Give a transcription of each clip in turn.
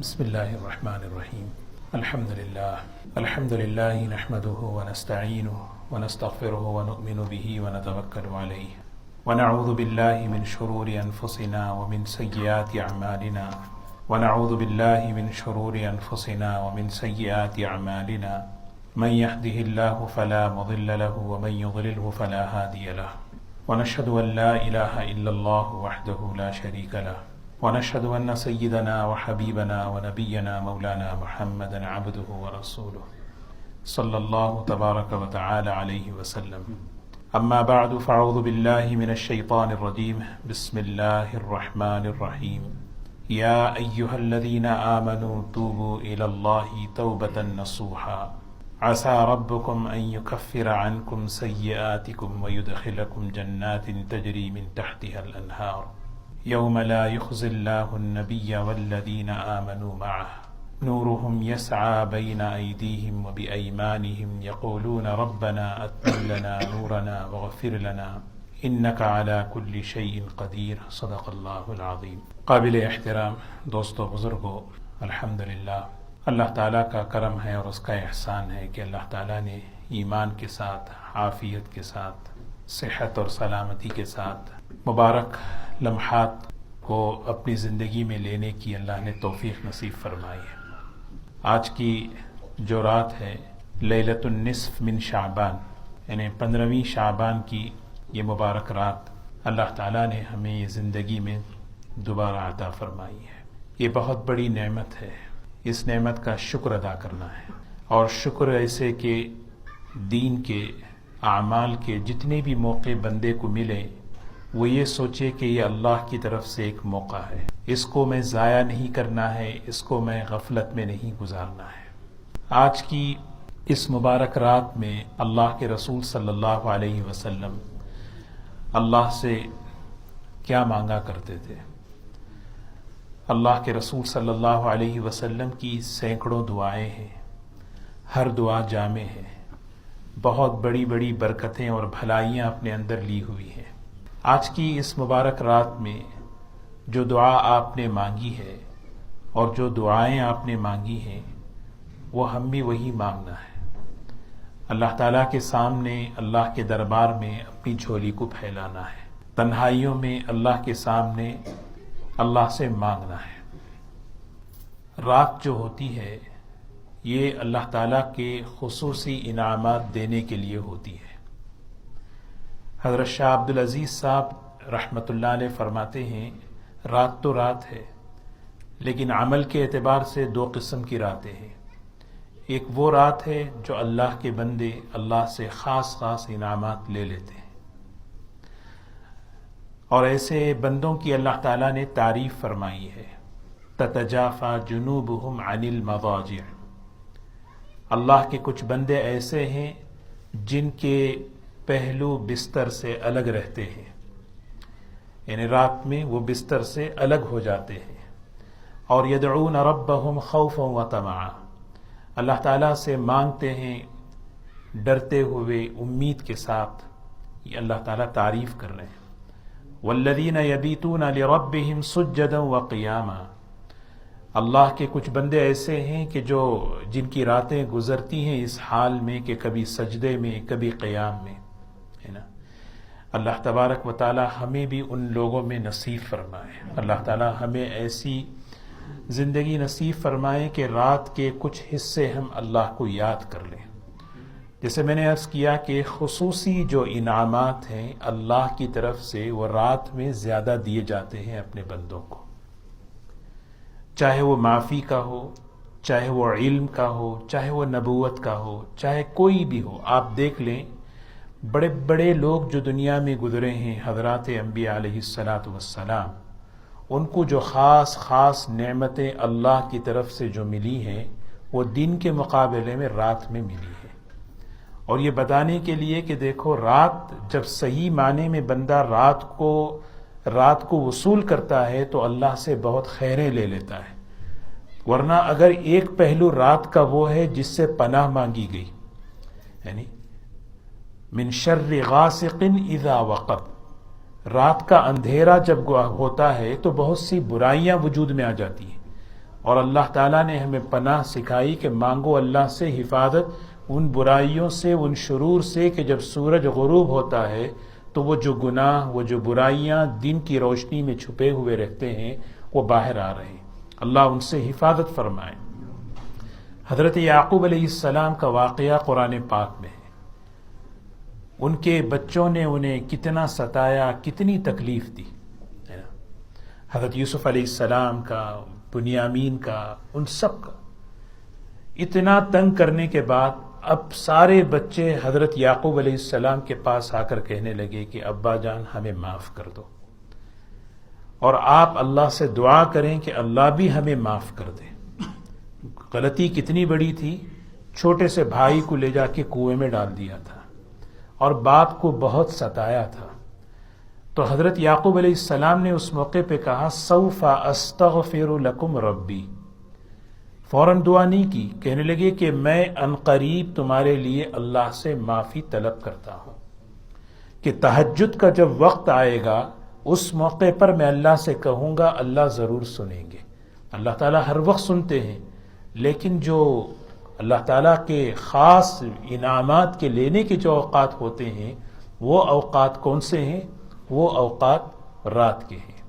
بسم الله الرحمن الرحيم. الحمد لله نحمده ونستعينه ونستغفره ونؤمن به ونتوكل عليه ونعوذ بالله من شرور أنفسنا ومن سيئات أعمالنا من يهده الله فلا مضل له ومن يضلله فلا هادي له ونشهد أن لا إله إلا الله وحده لا شريك له ونشهد أن سيدنا وحبيبنا ونبينا مولانا محمدا عبده ورسوله صلى الله تبارك وتعالى عليه وسلم. أما بعد فأعوذ بالله من الشيطان الرجيم. بسم الله الرحمن الرحيم. يا أيها الذين آمنوا توبوا إلى الله توبة نصوحا عسى ربكم أن يكفر عنكم سيئاتكم ويدخلكم جنات تجري من تحتها الأنهار يوم لا يخزي الله النبي والذين آمنوا معه نورهم يسعى بين أيديهم وبأيمانهم يقولون ربنا أتمم لنا نورنا واغفر لنا إنك على كل شيء قدير. صدق اللہ العظیم. قابل احترام دوستو بزرگو، الحمدللہ اللہ تعالیٰ کا کرم ہے اور اس کا احسان ہے کہ اللہ تعالیٰ نے ایمان کے ساتھ، عافیت کے ساتھ، صحت اور سلامتی کے ساتھ مبارک لمحات کو اپنی زندگی میں لینے کی اللہ نے توفیق نصیب فرمائی ہے. آج کی جو رات ہے لیلۃ النصف من شعبان، یعنی 15ویں شعبان کی یہ مبارک رات اللہ تعالیٰ نے ہمیں یہ زندگی میں دوبارہ عطا فرمائی ہے. یہ بہت بڑی نعمت ہے. اس نعمت کا شکر ادا کرنا ہے، اور شکر ایسے کہ دین کے اعمال کے جتنے بھی موقع بندے کو ملے وہ یہ سوچے کہ یہ اللہ کی طرف سے ایک موقع ہے، اس کو میں ضائع نہیں کرنا ہے، اس کو میں غفلت میں نہیں گزارنا ہے. آج کی اس مبارک رات میں اللہ کے رسول صلی اللہ علیہ وسلم اللہ سے کیا مانگا کرتے تھے؟ اللہ کے رسول صلی اللہ علیہ وسلم کی سینکڑوں دعائیں ہیں، ہر دعا جامع ہے، بہت بڑی بڑی برکتیں اور بھلائیاں اپنے اندر لی ہوئی ہیں. آج کی اس مبارک رات میں جو دعا آپ نے مانگی ہے اور جو دعائیں آپ نے مانگی ہیں وہ ہم بھی وہی مانگنا ہے. اللہ تعالیٰ کے سامنے، اللہ کے دربار میں اپنی جھولی کو پھیلانا ہے. تنہائیوں میں اللہ کے سامنے اللہ سے مانگنا ہے. رات جو ہوتی ہے یہ اللہ تعالیٰ کے خصوصی انعامات دینے کے لیے ہوتی ہے. حضرت شاہ عبدالعزیز صاحب رحمۃ اللہ علیہ فرماتے ہیں رات تو رات ہے، لیکن عمل کے اعتبار سے دو قسم کی راتیں ہیں. ایک وہ رات ہے جو اللہ کے بندے اللہ سے خاص خاص انعامات لے لیتے ہیں، اور ایسے بندوں کی اللہ تعالیٰ نے تعریف فرمائی ہے. تتجافى جنوبهم عن المضاجع. اللہ کے کچھ بندے ایسے ہیں جن کے پہلو بستر سے الگ رہتے ہیں، یعنی رات میں وہ بستر سے الگ ہو جاتے ہیں. اور یدعون ربهم خوفا وطمعا. اللہ تعالیٰ سے مانگتے ہیں ڈرتے ہوئے، امید کے ساتھ. یہ اللہ تعالیٰ تعریف کر رہے ہیں. والذین یبیتون لربهم سجدا وقیاما. اللہ کے کچھ بندے ایسے ہیں کہ جن کی راتیں گزرتی ہیں اس حال میں کہ کبھی سجدے میں، کبھی قیام میں، ہے نا. اللہ تبارک و تعالی ہمیں بھی ان لوگوں میں نصیب فرمائے. اللہ تعالی ہمیں ایسی زندگی نصیب فرمائے کہ رات کے کچھ حصے ہم اللہ کو یاد کر لیں. جیسے میں نے عرض کیا کہ خصوصی جو انعامات ہیں اللہ کی طرف سے وہ رات میں زیادہ دیے جاتے ہیں اپنے بندوں کو، چاہے وہ معافی کا ہو، چاہے وہ علم کا ہو، چاہے وہ نبوت کا ہو، چاہے کوئی بھی ہو. آپ دیکھ لیں بڑے بڑے لوگ جو دنیا میں گزرے ہیں، حضرات انبیاء علیہ السلام، ان کو جو خاص خاص نعمتیں اللہ کی طرف سے جو ملی ہیں وہ دن کے مقابلے میں رات میں ملی ہے. اور یہ بتانے کے لیے کہ دیکھو رات جب صحیح معنی میں بندہ رات کو وصول کرتا ہے تو اللہ سے بہت خیریں لے لیتا ہے. ورنہ اگر ایک پہلو رات کا وہ ہے جس سے پناہ مانگی گئی، یعنی من شر غاسق اذا وقب، رات کا اندھیرا جب ہوتا ہے تو بہت سی برائیاں وجود میں آ جاتی ہیں. اور اللہ تعالیٰ نے ہمیں پناہ سکھائی کہ مانگو اللہ سے حفاظت ان برائیوں سے، ان شرور سے کہ جب سورج غروب ہوتا ہے تو وہ جو گناہ، وہ جو برائیاں دن کی روشنی میں چھپے ہوئے رہتے ہیں وہ باہر آ رہے ہیں۔ اللہ ان سے حفاظت فرمائے۔ حضرت یعقوب علیہ السلام کا واقعہ قرآن پاک میں ہے۔ ان کے بچوں نے انہیں کتنا ستایا، کتنی تکلیف دی۔ حضرت یوسف علیہ السلام کا، بنیامین کا، ان سب کا اتنا تنگ کرنے کے بعد اب سارے بچے حضرت یعقوب علیہ السلام کے پاس آ کر کہنے لگے کہ ابا جان ہمیں معاف کر دو، اور آپ اللہ سے دعا کریں کہ اللہ بھی ہمیں معاف کر دے۔ غلطی کتنی بڑی تھی، چھوٹے سے بھائی کو لے جا کے کنویں میں ڈال دیا تھا اور باپ کو بہت ستایا تھا۔ تو حضرت یعقوب علیہ السلام نے اس موقع پہ کہا سوف استغفر لکم ربی، فوراً دعا نہیں کی، کہنے لگے کہ میں عنقریب تمہارے لیے اللہ سے معافی طلب کرتا ہوں کہ تہجد کا جب وقت آئے گا اس موقع پر میں اللہ سے کہوں گا، اللہ ضرور سنیں گے۔ اللہ تعالیٰ ہر وقت سنتے ہیں، لیکن جو اللہ تعالیٰ کے خاص انعامات کے لینے کے جو اوقات ہوتے ہیں وہ اوقات کون سے ہیں؟ وہ اوقات رات کے ہیں۔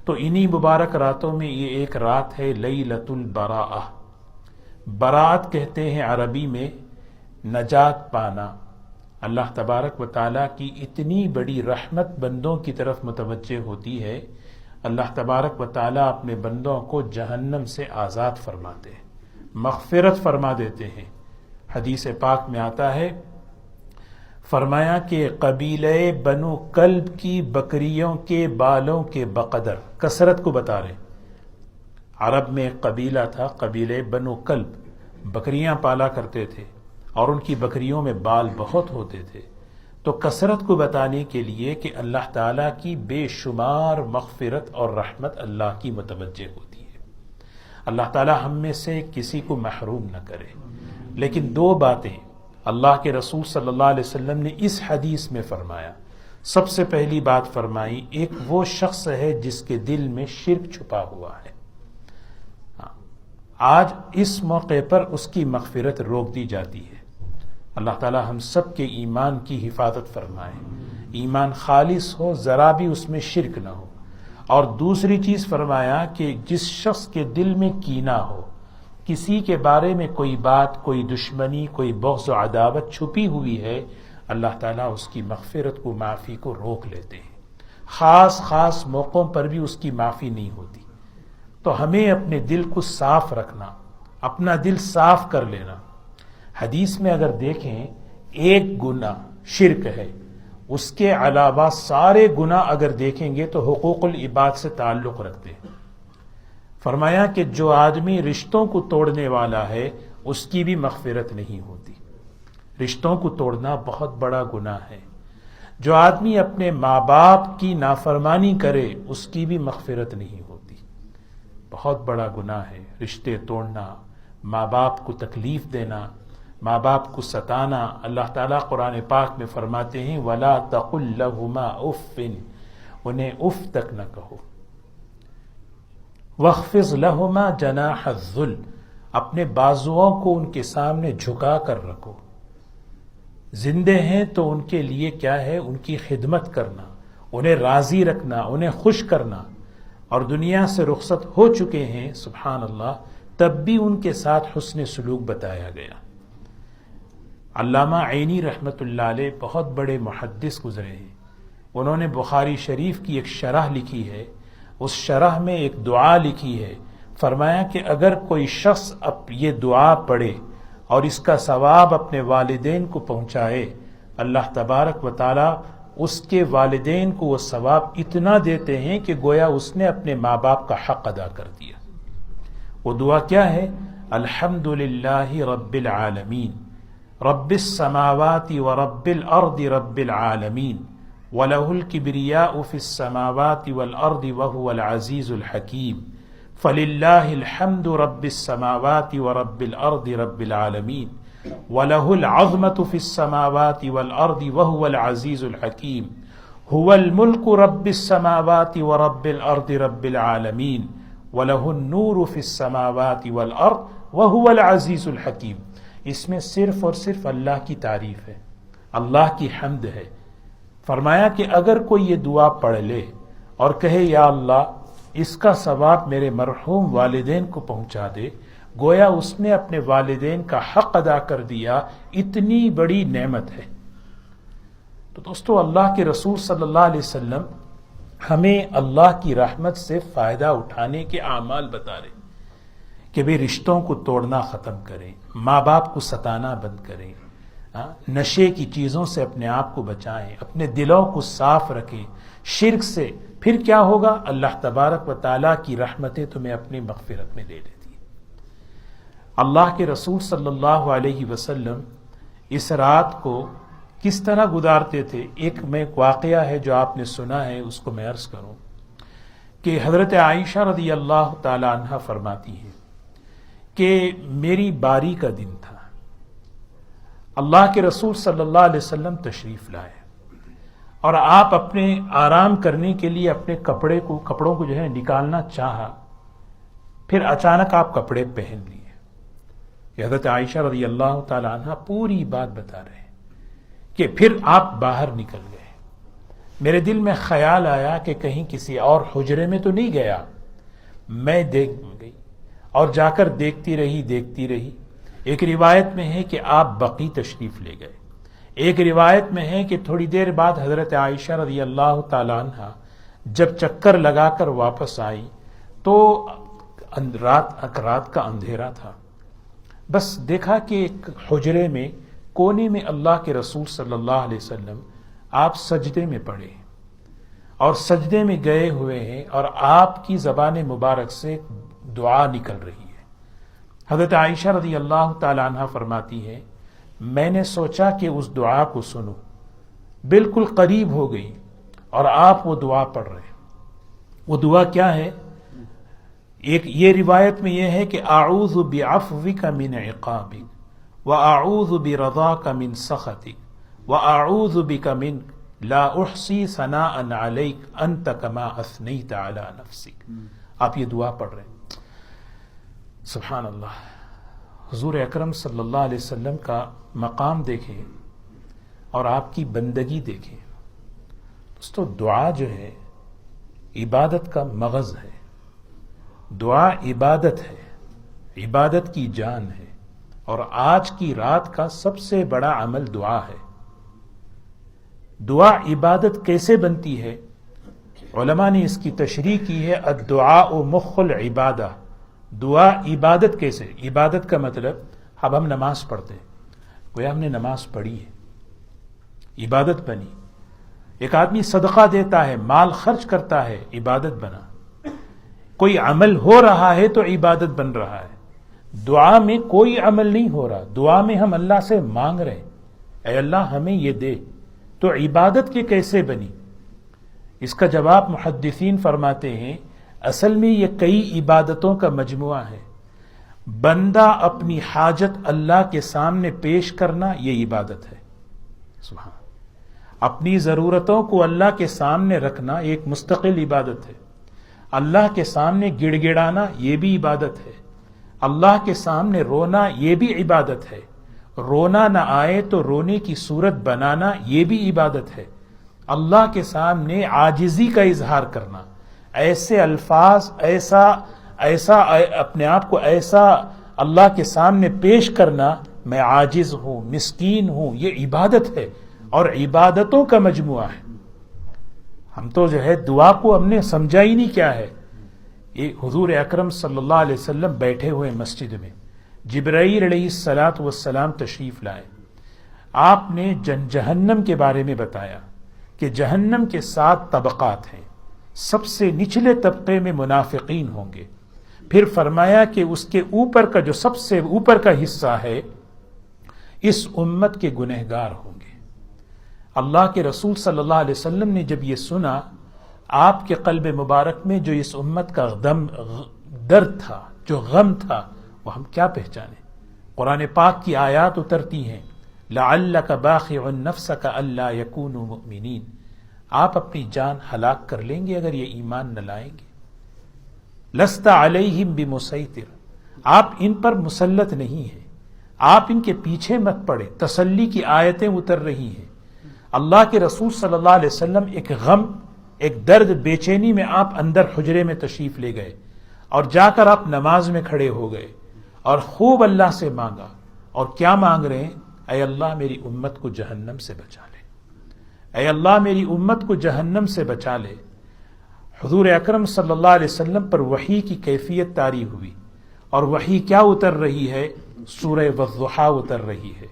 تو انہی مبارک راتوں میں یہ ایک رات ہے لیلۃ البراءہ۔ برات کہتے ہیں عربی میں نجات پانا۔ اللہ تبارک و تعالیٰ کی اتنی بڑی رحمت بندوں کی طرف متوجہ ہوتی ہے، اللہ تبارک و تعالیٰ اپنے بندوں کو جہنم سے آزاد فرماتے ہیں، مغفرت فرما دیتے ہیں۔ حدیث پاک میں آتا ہے، فرمایا کہ قبیلہ بنو کلب کی بکریوں کے بالوں کے بقدر، کثرت کو بتا رہے، عرب میں ایک قبیلہ تھا قبیلہ بنو کلب، بکریاں پالا کرتے تھے اور ان کی بکریوں میں بال بہت ہوتے تھے۔ تو کثرت کو بتانے کے لیے کہ اللہ تعالیٰ کی بے شمار مغفرت اور رحمت اللہ کی متوجہ ہوتی ہے۔ اللہ تعالیٰ ہم میں سے کسی کو محروم نہ کرے۔ لیکن دو باتیں اللہ کے رسول صلی اللہ علیہ وسلم نے اس حدیث میں فرمایا۔ سب سے پہلی بات فرمائی، ایک وہ شخص ہے جس کے دل میں شرک چھپا ہوا ہے، آج اس موقع پر اس کی مغفرت روک دی جاتی ہے۔ اللہ تعالی ہم سب کے ایمان کی حفاظت فرمائے، ایمان خالص ہو، ذرا بھی اس میں شرک نہ ہو۔ اور دوسری چیز فرمایا کہ جس شخص کے دل میں کینہ ہو، کسی کے بارے میں کوئی بات، کوئی دشمنی، کوئی بغض و عداوت چھپی ہوئی ہے، اللہ تعالیٰ اس کی مغفرت کو، معافی کو روک لیتے ہیں۔ خاص موقعوں پر بھی اس کی معافی نہیں ہوتی۔ تو ہمیں اپنے دل کو صاف رکھنا، اپنا دل صاف کر لینا۔ حدیث میں اگر دیکھیں، ایک گناہ شرک ہے، اس کے علاوہ سارے گناہ اگر دیکھیں گے تو حقوق العباد سے تعلق رکھتے ہیں۔ فرمایا کہ جو آدمی رشتوں کو توڑنے والا ہے اس کی بھی مغفرت نہیں ہوتی۔ رشتوں کو توڑنا بہت بڑا گناہ ہے۔ جو آدمی اپنے ماں باپ کی نافرمانی کرے اس کی بھی مغفرت نہیں ہوتی۔ بہت بڑا گناہ ہے رشتے توڑنا، ماں باپ کو تکلیف دینا، ماں باپ کو ستانا۔ اللہ تعالیٰ قرآن پاک میں فرماتے ہیں وَلَا تَقُلْ لَهُمَا اُفٍّ، انہیں اف تک نہ کہو۔ وَاخْفِضْ لَهُمَا جَنَاحَ الذُّلِّ، اپنے بازوؤں کو ان کے سامنے جھکا کر رکھو۔ زندے ہیں تو ان کے لیے کیا ہے؟ ان کی خدمت کرنا، انہیں راضی رکھنا، انہیں خوش کرنا۔ اور دنیا سے رخصت ہو چکے ہیں سبحان اللہ، تب بھی ان کے ساتھ حسن سلوک بتایا گیا۔ علامہ عینی رحمۃ اللہ علیہ بہت بڑے محدث گزرے ہیں، انہوں نے بخاری شریف کی ایک شرح لکھی ہے، اس شرح میں ایک دعا لکھی ہے۔ فرمایا کہ اگر کوئی شخص اب یہ دعا پڑھے اور اس کا ثواب اپنے والدین کو پہنچائے، اللہ تبارک و تعالی اس کے والدین کو وہ ثواب اتنا دیتے ہیں کہ گویا اس نے اپنے ماں باپ کا حق ادا کر دیا۔ وہ دعا کیا ہے؟ الحمد للہ رب العالمین، رب السماوات ورب الارض رب العالمین، وَلَهُ الْكِبْرِيَاءُ فِي السَّمَاوَاتِ وَالْأَرْضِ وَهُوَ الْعَزِيزُ الْحَكِيمُ فَلِلَّهِ الْحَمْدُ رَبِّ السَّمَاوَاتِ وَرَبِّ الْأَرْضِ رَبِّ الْعَالَمِينَ وَلَهُ الْعَظْمَةُ فِي السَّمَاوَاتِ وَالْأَرْضِ وَهُوَ الْعَزِيزُ الْحَكِيمُ هُوَ الْمُلْكُ رَبِّ السَّمَاوَاتِ وَرَبِّ الْأَرْضِ رَبِّ الْعَالَمِينَ وَلَهُ النُّورُ فِي السَّمَاوَاتِ وَالْأَرْضِ وَهُوَ الْعَزِيزُ الْحَكِيمُ۔ اس میں صرف اور صرف اللہ کی تعریف ہے، اللہ کی حمد ہے۔ فرمایا کہ اگر کوئی یہ دعا پڑھ لے اور کہے یا اللہ اس کا ثواب میرے مرحوم والدین کو پہنچا دے، گویا اس نے اپنے والدین کا حق ادا کر دیا، اتنی بڑی نعمت ہے۔ تو دوستو، اللہ کے رسول صلی اللہ علیہ وسلم ہمیں اللہ کی رحمت سے فائدہ اٹھانے کے اعمال بتا رہے کہ بھئی رشتوں کو توڑنا ختم کریں، ماں باپ کو ستانا بند کریں، نشے کی چیزوں سے اپنے آپ کو بچائیں، اپنے دلوں کو صاف رکھیں شرک سے۔ پھر کیا ہوگا؟ اللہ تبارک و تعالیٰ کی رحمتیں تمہیں اپنی مغفرت میں لے لیتی ہیں۔ اللہ کے رسول صلی اللہ علیہ وسلم اس رات کو کس طرح گزارتے تھے؟ ایک واقعہ ہے جو آپ نے سنا ہے، اس کو میں عرض کروں کہ حضرت عائشہ رضی اللہ تعالی عنہ فرماتی ہیں کہ میری باری کا دن تھا، اللہ کے رسول صلی اللہ علیہ وسلم تشریف لائے اور آپ اپنے آرام کرنے کے لیے اپنے کپڑوں کو جو ہے نکالنا چاہا، پھر اچانک آپ کپڑے پہن لیے۔ حضرت عائشہ رضی اللہ تعالی عنہ پوری بات بتا رہے ہیں کہ پھر آپ باہر نکل گئے۔ میرے دل میں خیال آیا کہ کہیں کسی اور حجرے میں تو نہیں گیا، میں دیکھ گئی اور جا کر دیکھتی رہی۔ ایک روایت میں ہے کہ آپ بقی تشریف لے گئے، ایک روایت میں ہے کہ تھوڑی دیر بعد حضرت عائشہ رضی اللہ تعالی عنہ جب چکر لگا کر واپس آئی تو رات کا اندھیرا تھا، بس دیکھا کہ ایک حجرے میں کونے میں اللہ کے رسول صلی اللہ علیہ وسلم آپ سجدے میں پڑے اور سجدے میں گئے ہوئے ہیں اور آپ کی زبان مبارک سے دعا نکل رہی ہے۔ حضرت عائشہ رضی اللہ تعالی عنہ فرماتی ہے میں نے سوچا کہ اس دعا کو سنوں، بالکل قریب ہو گئی اور آپ وہ دعا پڑھ رہے ہیں۔ وہ دعا کیا ہے؟ ایک یہ روایت میں یہ ہے کہ اعوذ بعفوک من عقابک وَأَعُوذُ بِرَضَاكَ مِن سَخَطِكَ وَأَعُوذُ بِكَ مِن لَا أُحْصِي ثَنَاءً عَلَيْكَ أَنْتَ كَمَا أَثْنَيْتَ عَلَى نَفْسِكَ۔ آپ یہ دعا پڑھ رہے ہیں۔ سبحان اللہ، حضور اکرم صلی اللہ علیہ وسلم کا مقام دیکھیں اور آپ کی بندگی دیکھیں۔ دوستو، دعا جو ہے عبادت کا مغز ہے، دعا عبادت ہے، عبادت کی جان ہے، اور آج کی رات کا سب سے بڑا عمل دعا ہے۔ دعا عبادت کیسے بنتی ہے؟ علماء نے اس کی تشریح کی ہے الدعاء مخ العبادہ۔ دعا عبادت کیسے؟ عبادت کا مطلب اب ہم نماز پڑھتے ہیں، گویا ہم نے نماز پڑھی ہے، عبادت بنی۔ ایک آدمی صدقہ دیتا ہے، مال خرچ کرتا ہے، عبادت بنا۔ کوئی عمل ہو رہا ہے تو عبادت بن رہا ہے۔ دعا میں کوئی عمل نہیں ہو رہا، دعا میں ہم اللہ سے مانگ رہے ہیں، اے اللہ ہمیں یہ دے، تو عبادت کی کیسے بنی؟ اس کا جواب محدثین فرماتے ہیں اصل میں یہ کئی عبادتوں کا مجموعہ ہے۔ بندہ اپنی حاجت اللہ کے سامنے پیش کرنا یہ عبادت ہے، سبحان۔ اپنی ضرورتوں کو اللہ کے سامنے رکھنا ایک مستقل عبادت ہے۔ اللہ کے سامنے گڑ گڑانا یہ بھی عبادت ہے۔ اللہ کے سامنے رونا یہ بھی عبادت ہے۔ رونا نہ آئے تو رونے کی صورت بنانا یہ بھی عبادت ہے۔ اللہ کے سامنے عاجزی کا اظہار کرنا، ایسے الفاظ، ایسا اپنے آپ کو ایسا اللہ کے سامنے پیش کرنا، میں عاجز ہوں، مسکین ہوں، یہ عبادت ہے اور عبادتوں کا مجموعہ ہے۔ ہم تو جو ہے دعا کو ہم نے سمجھا ہی نہیں کیا ہے۔ یہ حضور اکرم صلی اللہ علیہ وسلم بیٹھے ہوئے مسجد میں، جبرائیل علیہ السلام تشریف لائے، آپ نے جہنم کے بارے میں بتایا کہ جہنم کے 7 طبقات ہیں، سب سے نچلے طبقے میں منافقین ہوں گے، پھر فرمایا کہ اس کے اوپر کا جو سب سے اوپر کا حصہ ہے اس امت کے گنہگار ہوں گے۔ اللہ کے رسول صلی اللہ علیہ وسلم نے جب یہ سنا، آپ کے قلب مبارک میں جو اس امت کا درد تھا، جو غم تھا، وہ ہم کیا پہچانے؟ قرآن پاک کی آیات اترتی ہیں لعلک باخع نفسک الا یکونوا مؤمنین، آپ اپنی جان ہلاک کر لیں گے اگر یہ ایمان نہ لائیں گے۔ لست علیہم بمسیطر، آپ ان پر مسلط نہیں ہیں، آپ ان کے پیچھے مت پڑے، تسلی کی آیتیں اتر رہی ہیں۔ اللہ کے رسول صلی اللہ علیہ وسلم ایک غم، ایک درد، بے چینی میں آپ اندر حجرے میں تشریف لے گئے، اور جا کر آپ نماز میں کھڑے ہو گئے اور خوب اللہ سے مانگا۔ اور کیا مانگ رہے ہیں؟ اے اللہ میری امت کو جہنم سے بچا لے، اے اللہ میری امت کو جہنم سے بچا لے۔ حضور اکرم صلی اللہ علیہ وسلم پر وحی کی کیفیت طاری ہوئی، اور وحی کیا اتر رہی ہے؟ سورہ والضحیٰ اتر رہی ہے۔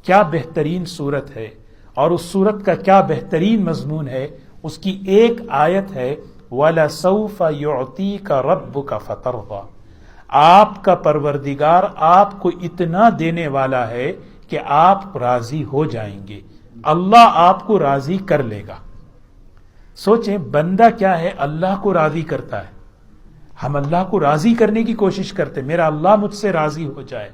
کیا بہترین صورت ہے، اور اس صورت کا کیا بہترین مضمون ہے۔ اس کی ایک آیت ہے وَلَسَوْفَ يُعْطِيكَ رَبُّكَ فَتَرْضَىٰ، آپ کا پروردگار آپ کو اتنا دینے والا ہے کہ آپ راضی ہو جائیں گے، اللہ آپ کو راضی کر لے گا۔ سوچیں، بندہ کیا ہے؟ اللہ کو راضی کرتا ہے۔ ہم اللہ کو راضی کرنے کی کوشش کرتے، میرا اللہ مجھ سے راضی ہو جائے،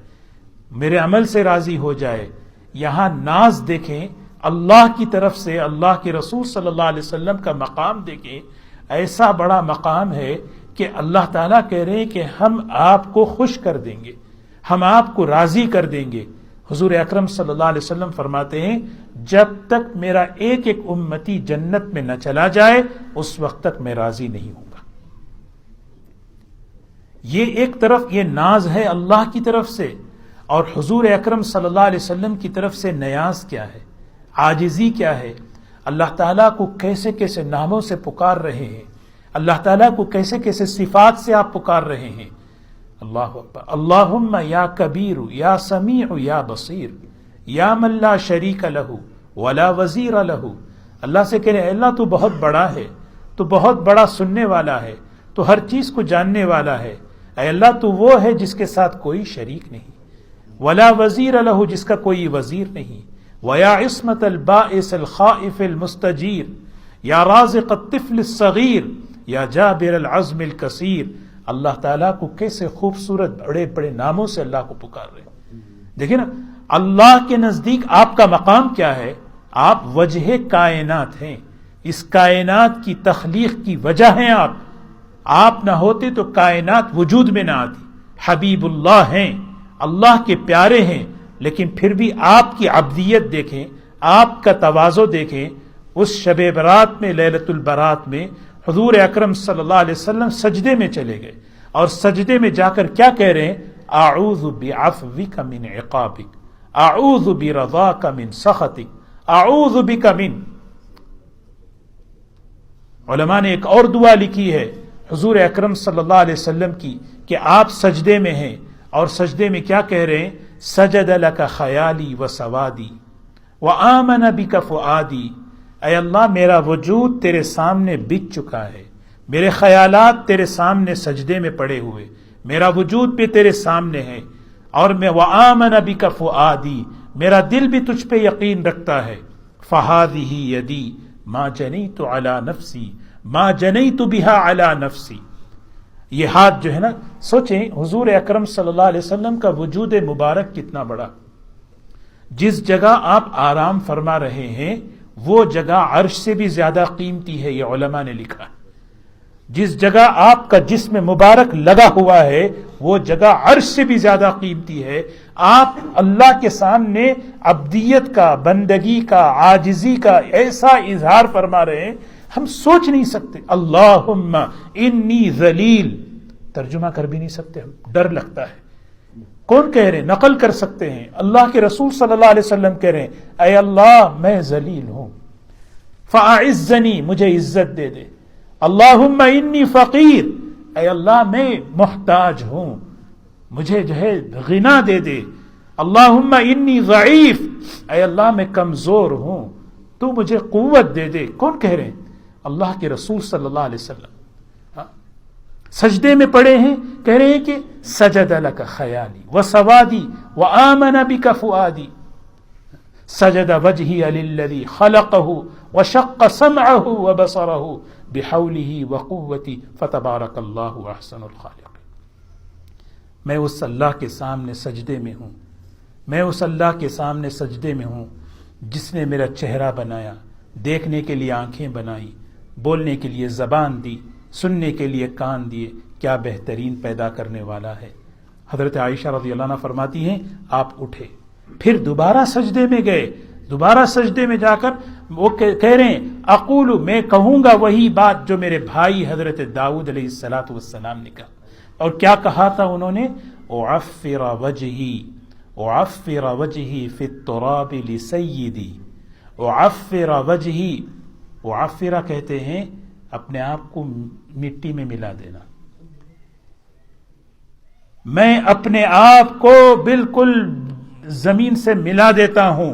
میرے عمل سے راضی ہو جائے۔ یہاں ناز دیکھیں اللہ کی طرف سے، اللہ کے رسول صلی اللہ علیہ وسلم کا مقام دیکھیں، ایسا بڑا مقام ہے کہ اللہ تعالیٰ کہہ رہے ہیں کہ ہم آپ کو خوش کر دیں گے، ہم آپ کو راضی کر دیں گے۔ حضور اکرم صلی اللہ علیہ وسلم فرماتے ہیں جب تک میرا ایک ایک امتی جنت میں نہ چلا جائے اس وقت تک میں راضی نہیں ہوں گا۔ یہ ایک طرف یہ ناز ہے اللہ کی طرف سے، اور حضور اکرم صلی اللہ علیہ وسلم کی طرف سے نیاز کیا ہے، عاجزی کیا ہے۔ اللہ تعالیٰ کو کیسے کیسے ناموں سے پکار رہے ہیں، اللہ تعالیٰ کو کیسے کیسے صفات سے آپ پکار رہے ہیں۔ اللہ اکبر، اللہم یا کبیر یا سمیع یا بصیر یا من لا شریک لہ ولا وزیر لہ۔ اللہ سے کہہ رہے ہیں اللہ تو بہت بڑا ہے، تو بہت بڑا سننے والا ہے، تو ہر چیز کو جاننے والا ہے۔ اے اللہ تو وہ ہے جس کے ساتھ کوئی شریک نہیں، ولا وزیر لہ، جس کا کوئی وزیر نہیں، ویا عصمت البائس الخائف المستجیر یا رازق الطفل الصغیر یا جابر العزم الکثیر۔ اللہ تعالیٰ کو کیسے خوبصورت بڑے بڑے ناموں سے اللہ کو پکار رہے ہیں۔ دیکھیں نا، اللہ کے نزدیک آپ کا مقام کیا ہے؟ آپ وجہ کائنات ہیں، اس کائنات کی تخلیق کی وجہ ہیں آپ نہ ہوتے تو کائنات وجود میں نہ آتی۔ حبیب اللہ ہیں، اللہ کے پیارے ہیں، لیکن پھر بھی آپ کی عبدیت دیکھیں، آپ کا تواضع دیکھیں۔ اس شب برات میں، لیلۃ البرات میں، حضور اکرم صلی اللہ علیہ وسلم سجدے میں چلے گئے، اور سجدے میں جا کر کیا کہہ رہے ہیں؟ اعوذ بعفوک من عقابک، اعوذ برضاک من سخطک، اعوذ بک من۔ علماء نے ایک اور دعا لکھی ہے حضور اکرم صلی اللہ علیہ وسلم کی، کہ آپ سجدے میں ہیں، اور سجدے میں کیا کہہ رہے ہیں؟ سجد لک خیالی و سوادی وآمن بک فؤادی۔ اے اللہ میرا وجود تیرے سامنے بچ چکا ہے، میرے خیالات تیرے سامنے سجدے میں پڑے ہوئے، میرا وجود بھی تیرے سامنے ہے، اور میں وآمن بک فؤادی، میرا دل بھی تجھ پہ یقین رکھتا ہے۔ فہذہ یدی ما جنیت علی نفسی ما جنیت بہا علی نفسی۔ یہ ہاتھ جو ہے نا، سوچیں حضور اکرم صلی اللہ علیہ وسلم کا وجود مبارک کتنا بڑا۔ جس جگہ آپ آرام فرما رہے ہیں وہ جگہ عرش سے بھی زیادہ قیمتی ہے، یہ علماء نے لکھا۔ جس جگہ آپ کا جسم مبارک لگا ہوا ہے وہ جگہ عرش سے بھی زیادہ قیمتی ہے۔ آپ اللہ کے سامنے عبدیت کا، بندگی کا، عاجزی کا ایسا اظہار فرما رہے ہیں، ہم سوچ نہیں سکتے۔ اللہم انی ذلیل، ترجمہ کر بھی نہیں سکتے، ہم ڈر لگتا ہے۔ کون کہہ رہے ہیں؟ نقل کر سکتے ہیں، اللہ کے رسول صلی اللہ علیہ وسلم کہہ رہے ہیں اے اللہ میں ذلیل ہوں، فاعزنی، مجھے عزت دے دے۔ اللہم انی فقیر، اے اللہ میں محتاج ہوں، مجھے جو ہے غنا دے دے۔ اللہم انی ضعیف، اے اللہ میں کمزور ہوں، تو مجھے قوت دے دے۔ کون کہہ رہے ہیں؟ اللہ کے رسول صلی اللہ علیہ وسلم سجدے میں پڑے ہیں، کہہ رہے ہیں کہ سجد لک خیالی وسوادی وآمن بک فؤادی، سجد وجہی للذی خلقہ وشق سمعہ وبصرہ بحولہ وقوتہ فتبارک اللہ احسن الخالقین۔ میں اس اللہ کے سامنے سجدے میں ہوں، میں اس اللہ کے سامنے سجدے میں ہوں جس نے میرا چہرہ بنایا، دیکھنے کے لیے آنکھیں بنائی، بولنے کے لیے زبان دی، سننے کے لیے کان دیے، کیا بہترین پیدا کرنے والا ہے۔ حضرت عائشہ رضی اللہ عنہ فرماتی ہیں آپ اٹھے، پھر دوبارہ سجدے میں گئے، دوبارہ سجدے میں جا کر وہ کہہ رہے ہیں اقول، میں کہوں گا وہی بات جو میرے بھائی حضرت داؤد علیہ السلام نے کہا۔ اور کیا کہا تھا انہوں نے؟ اعفر وجہی فی التراب لسیدی، اعفر وجہی، اعفر کہتے ہیں اپنے آپ کو مٹی میں ملا دینا۔ میں اپنے آپ کو بالکل زمین سے ملا دیتا ہوں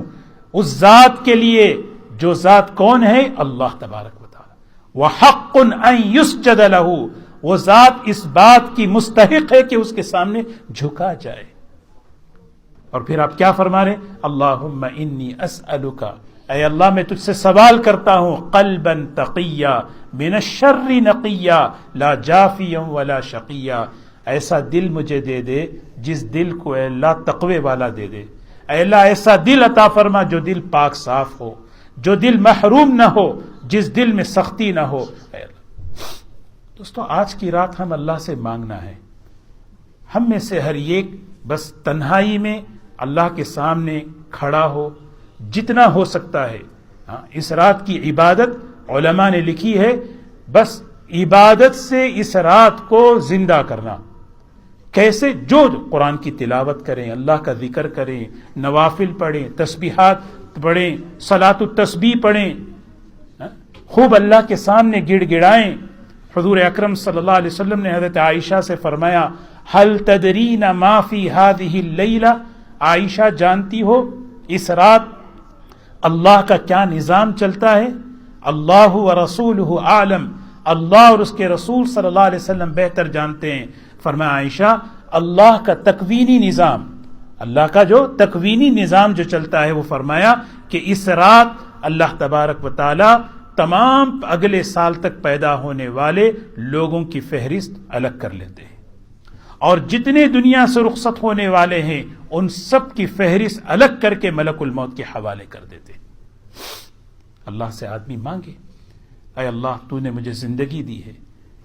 اس ذات کے لیے جو ذات کون ہے؟ اللہ تبارک و تعالی۔ وحق ان یسجد لہ، وہ ذات اس بات کی مستحق ہے کہ اس کے سامنے جھکا جائے۔ اور پھر آپ کیا فرما رہے؟ اللہم انی اسألک، اے اللہ میں تجھ سے سوال کرتا ہوں، قلبا تقیا من الشر نقیا لا جافیا ولا شقیا، ایسا دل مجھے دے دے جس دل کو اے اللہ تقوی والا دے دے۔ اے اللہ ایسا دل عطا فرما جو دل پاک صاف ہو، جو دل محروم نہ ہو، جس دل میں سختی نہ ہو۔ اے اللہ دوستو، آج کی رات ہم اللہ سے مانگنا ہے، ہم میں سے ہر ایک بس تنہائی میں اللہ کے سامنے کھڑا ہو، جتنا ہو سکتا ہے۔ اس رات کی عبادت علماء نے لکھی ہے، بس عبادت سے اس رات کو زندہ کرنا۔ کیسے؟ جو قرآن کی تلاوت کریں، اللہ کا ذکر کریں، نوافل پڑھیں، تسبیحات پڑھیں، صلاۃ التسبیح پڑھیں، خوب اللہ کے سامنے گڑ گڑائیں۔ حضور اکرم صلی اللہ علیہ وسلم نے حضرت عائشہ سے فرمایا هل تدرین ما فی هذه اللیلہ، عائشہ جانتی ہو اس رات اللہ کا کیا نظام چلتا ہے؟ اللہ ورسولہ اعلم، اللہ اور اس کے رسول صلی اللہ علیہ وسلم بہتر جانتے ہیں۔ فرمایا عائشہ اللہ کا تکوینی نظام، اللہ کا جو تکوینی نظام جو چلتا ہے، وہ فرمایا کہ اس رات اللہ تبارک و تعالی تمام اگلے سال تک پیدا ہونے والے لوگوں کی فہرست الگ کر لیتے ہیں، اور جتنے دنیا سے رخصت ہونے والے ہیں ان سب کی فہرست الگ کر کے ملک الموت کے حوالے کر دیتے ہیں۔ اللہ سے آدمی مانگے، اے اللہ تو نے مجھے زندگی دی ہے،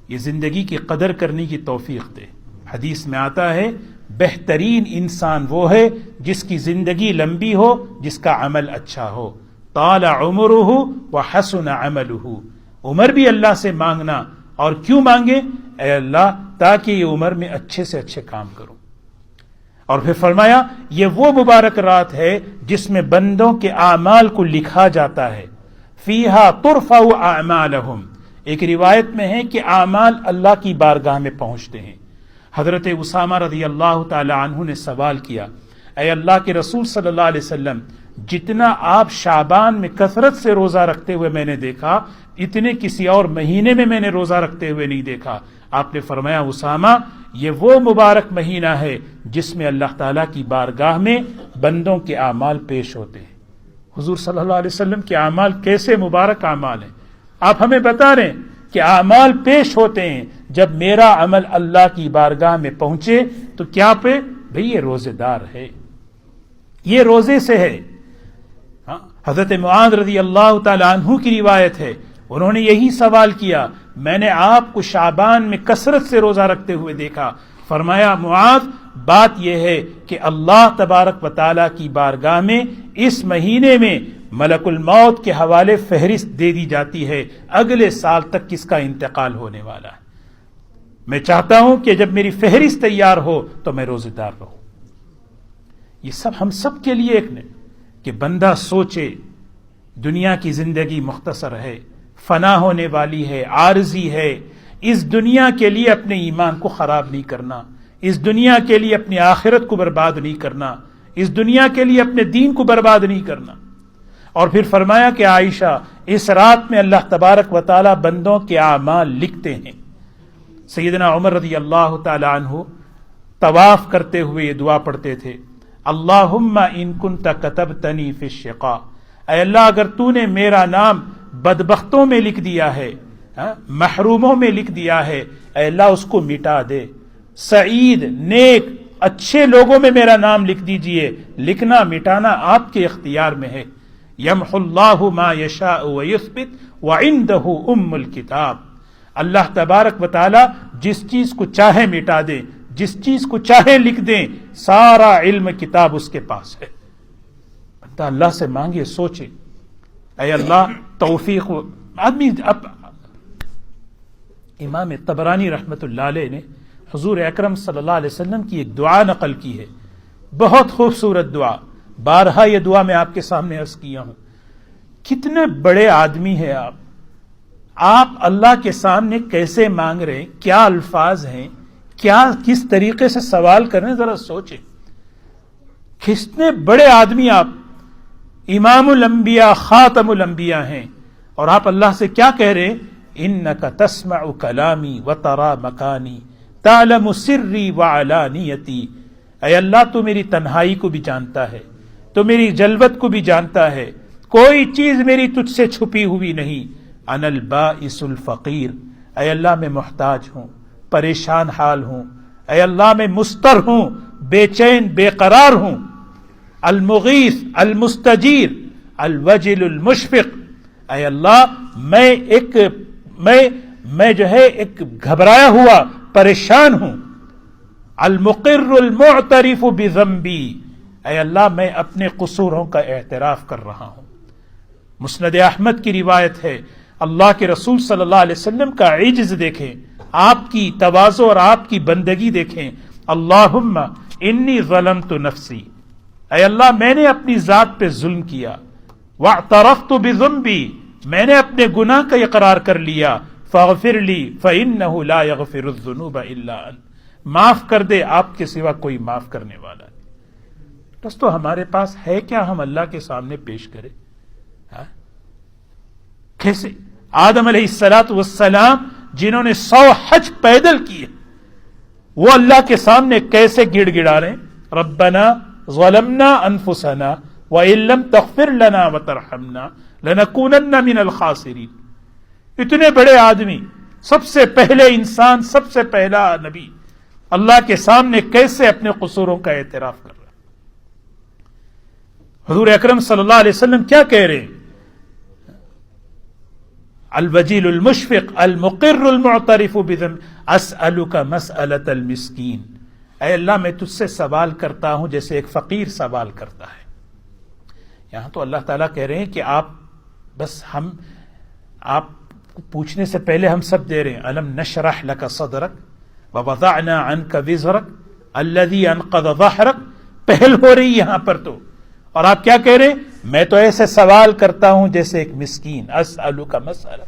یہ زندگی کی قدر کرنے کی توفیق دے۔ حدیث میں آتا ہے بہترین انسان وہ ہے جس کی زندگی لمبی ہو، جس کا عمل اچھا ہو۔ طال عمرہ وحسن عملہ، عمر بھی اللہ سے مانگنا، اور کیوں مانگے؟ اے اللہ تاکہ یہ عمر میں اچھے سے اچھے کام کروں۔ اور پھر فرمایا یہ وہ مبارک رات ہے جس میں بندوں کے اعمال کو لکھا جاتا ہے، فیہا ترفع اعمالہم، ایک روایت میں ہے کہ اعمال اللہ کی بارگاہ میں پہنچتے ہیں۔ حضرت اسامہ رضی اللہ تعالی عنہ نے سوال کیا، اے اللہ کے رسول صلی اللہ علیہ وسلم، جتنا آپ شعبان میں کثرت سے روزہ رکھتے ہوئے میں نے دیکھا، اتنے کسی اور مہینے میں نے روزہ رکھتے ہوئے نہیں دیکھا۔ آپ نے فرمایا اسامہ یہ وہ مبارک مہینہ ہے جس میں اللہ تعالیٰ کی بارگاہ میں بندوں کے اعمال پیش ہوتے ہیں۔ حضور صلی اللہ علیہ وسلم کے اعمال کیسے مبارک اعمال ہیں، آپ ہمیں بتا رہے ہیں کہ اعمال پیش ہوتے ہیں جب میرا عمل اللہ کی بارگاہ میں پہنچے تو کیا پہ؟ بھئی یہ روزے دار ہے، یہ روزے سے ہے۔ حضرت معاذ رضی اللہ تعالی عنہ کی روایت ہے، انہوں نے یہی سوال کیا، میں نے آپ کو شعبان میں کثرت سے روزہ رکھتے ہوئے دیکھا۔ فرمایا معاذ بات یہ ہے کہ اللہ تبارک و تعالی کی بارگاہ میں اس مہینے میں ملک الموت کے حوالے فہرست دے دی جاتی ہے اگلے سال تک کس کا انتقال ہونے والا ہے۔ میں چاہتا ہوں کہ جب میری فہرست تیار ہو تو میں روزے دار رہوں۔ یہ سب ہم سب کے لیے ایک نہیں کہ بندہ سوچے دنیا کی زندگی مختصر ہے، فنا ہونے والی ہے، عارضی ہے، اس دنیا کے لیے اپنے ایمان کو خراب نہیں کرنا، اس دنیا کے لیے اپنی آخرت کو برباد نہیں کرنا، اس دنیا کے لیے اپنے دین کو برباد نہیں کرنا۔ اور پھر فرمایا کہ عائشہ اس رات میں اللہ تبارک و تعالی بندوں کے اعمال لکھتے ہیں۔ سیدنا عمر رضی اللہ تعالی عنہ طواف کرتے ہوئے یہ دعا پڑھتے تھے، اللہم ان کنت کتبتنی فی الشقاء، اے اللہ اگر تو نے میرا نام بدبختوں میں لکھ دیا ہے، محروموں میں لکھ دیا ہے، اے اللہ اس کو مٹا دے، سعید نیک اچھے لوگوں میں میرا نام لکھ دیجئے، لکھنا مٹانا آپ کے اختیار میں ہے۔ یمحو اللہ ما یشاء ویثبت وعندہ ام الکتاب، اللہ تبارک و تعالی جس چیز کو چاہے مٹا دے، جس چیز کو چاہے لکھ دیں، سارا علم کتاب اس کے پاس ہے۔ بندہ اللہ سے مانگے، سوچے، اے اللہ توفیق آدمی امام طبرانی رحمت اللہ علیہ نے حضور اکرم صلی اللہ علیہ وسلم کی ایک دعا نقل کی ہے، بہت خوبصورت دعا، بارہا یہ دعا میں آپ کے سامنے عرض کیا ہوں۔ کتنے بڑے آدمی ہیں آپ اللہ کے سامنے کیسے مانگ رہے ہیں، کیا الفاظ ہیں، کس طریقے سے سوال کر رہے ہیں، ذرا سوچیں۔ کتنے بڑے آدمی آپ، امام الانبیاء خاتم الانبیاء ہیں، اور آپ اللہ سے کیا کہہ رہے ہیں؟ انک تسمع کلامی وترى مکانی تعلم سری وعلانیتی۔ اے اللہ تو میری تنہائی کو بھی جانتا ہے، تو میری جلوت کو بھی جانتا ہے، کوئی چیز میری تجھ سے چھپی ہوئی نہیں۔ انا البائس الفقیر، اے اللہ میں محتاج ہوں، پریشان حال ہوں، اے اللہ میں مضطر ہوں، بے چین بے قرار ہوں۔ المغیث المستجیر الوجل المشفق، اے اللہ میں جو ہے ایک گھبرایا ہوا پریشان ہوں۔ المقر المعترف بذنبی، اے اللہ میں اپنے قصوروں کا اعتراف کر رہا ہوں۔ مسند احمد کی روایت ہے، اللہ کے رسول صلی اللہ علیہ وسلم کا عجز دیکھیں، آپ کی تواضع اور آپ کی بندگی دیکھیں۔ اللہم انی ظلمت نفسی، اے اللہ میں نے اپنی ذات پہ ظلم کیا، واعترفت بذنبی، میں نے اپنے گناہ کا اقرار کر لیا، فاغفر لی فإنہ لا یغفر الذنوب الا انت، معاف کر دے، آپ کے سوا کوئی معاف کرنے والا نہیں۔ بس تو ہمارے پاس ہے کیا ہم اللہ کے سامنے پیش کریں؟ کیسے آدم علیہ السلام جنہوں نے 100 حج پیدل کیے، وہ اللہ کے سامنے کیسے گڑ گڑا رہے ہیں؟ ربنا ظلمنا انفسنا وان لم تغفر لنا وترحمنا لنکونن من الخاسرین۔ اتنے بڑے آدمی، سب سے پہلے انسان، سب سے پہلا نبی، اللہ کے سامنے کیسے اپنے قصوروں کا اعتراف کر رہا ہے؟ حضور اکرم صلی اللہ علیہ وسلم کیا کہہ رہے ہیں؟ الوجیل المشفق المقر المعترف بذنب اسألک مسألۃ المسکین، اے اللہ میں تجھ سے سوال کرتا ہوں جیسے ایک فقیر سوال کرتا ہے۔ یہاں تو اللہ تعالیٰ کہہ رہے ہیں کہ آپ پوچھنے سے پہلے ہم سب دے رہے ہیں۔ الم نشرح لک صدرک ووضعنا عنک وزرک الذی انقض ظہرک، پہل ہو رہی یہاں پر تو، اور آپ کیا کہہ رہے ہیں؟ میں تو ایسے سوال کرتا ہوں جیسے ایک مسکین، اسألک مسئلہ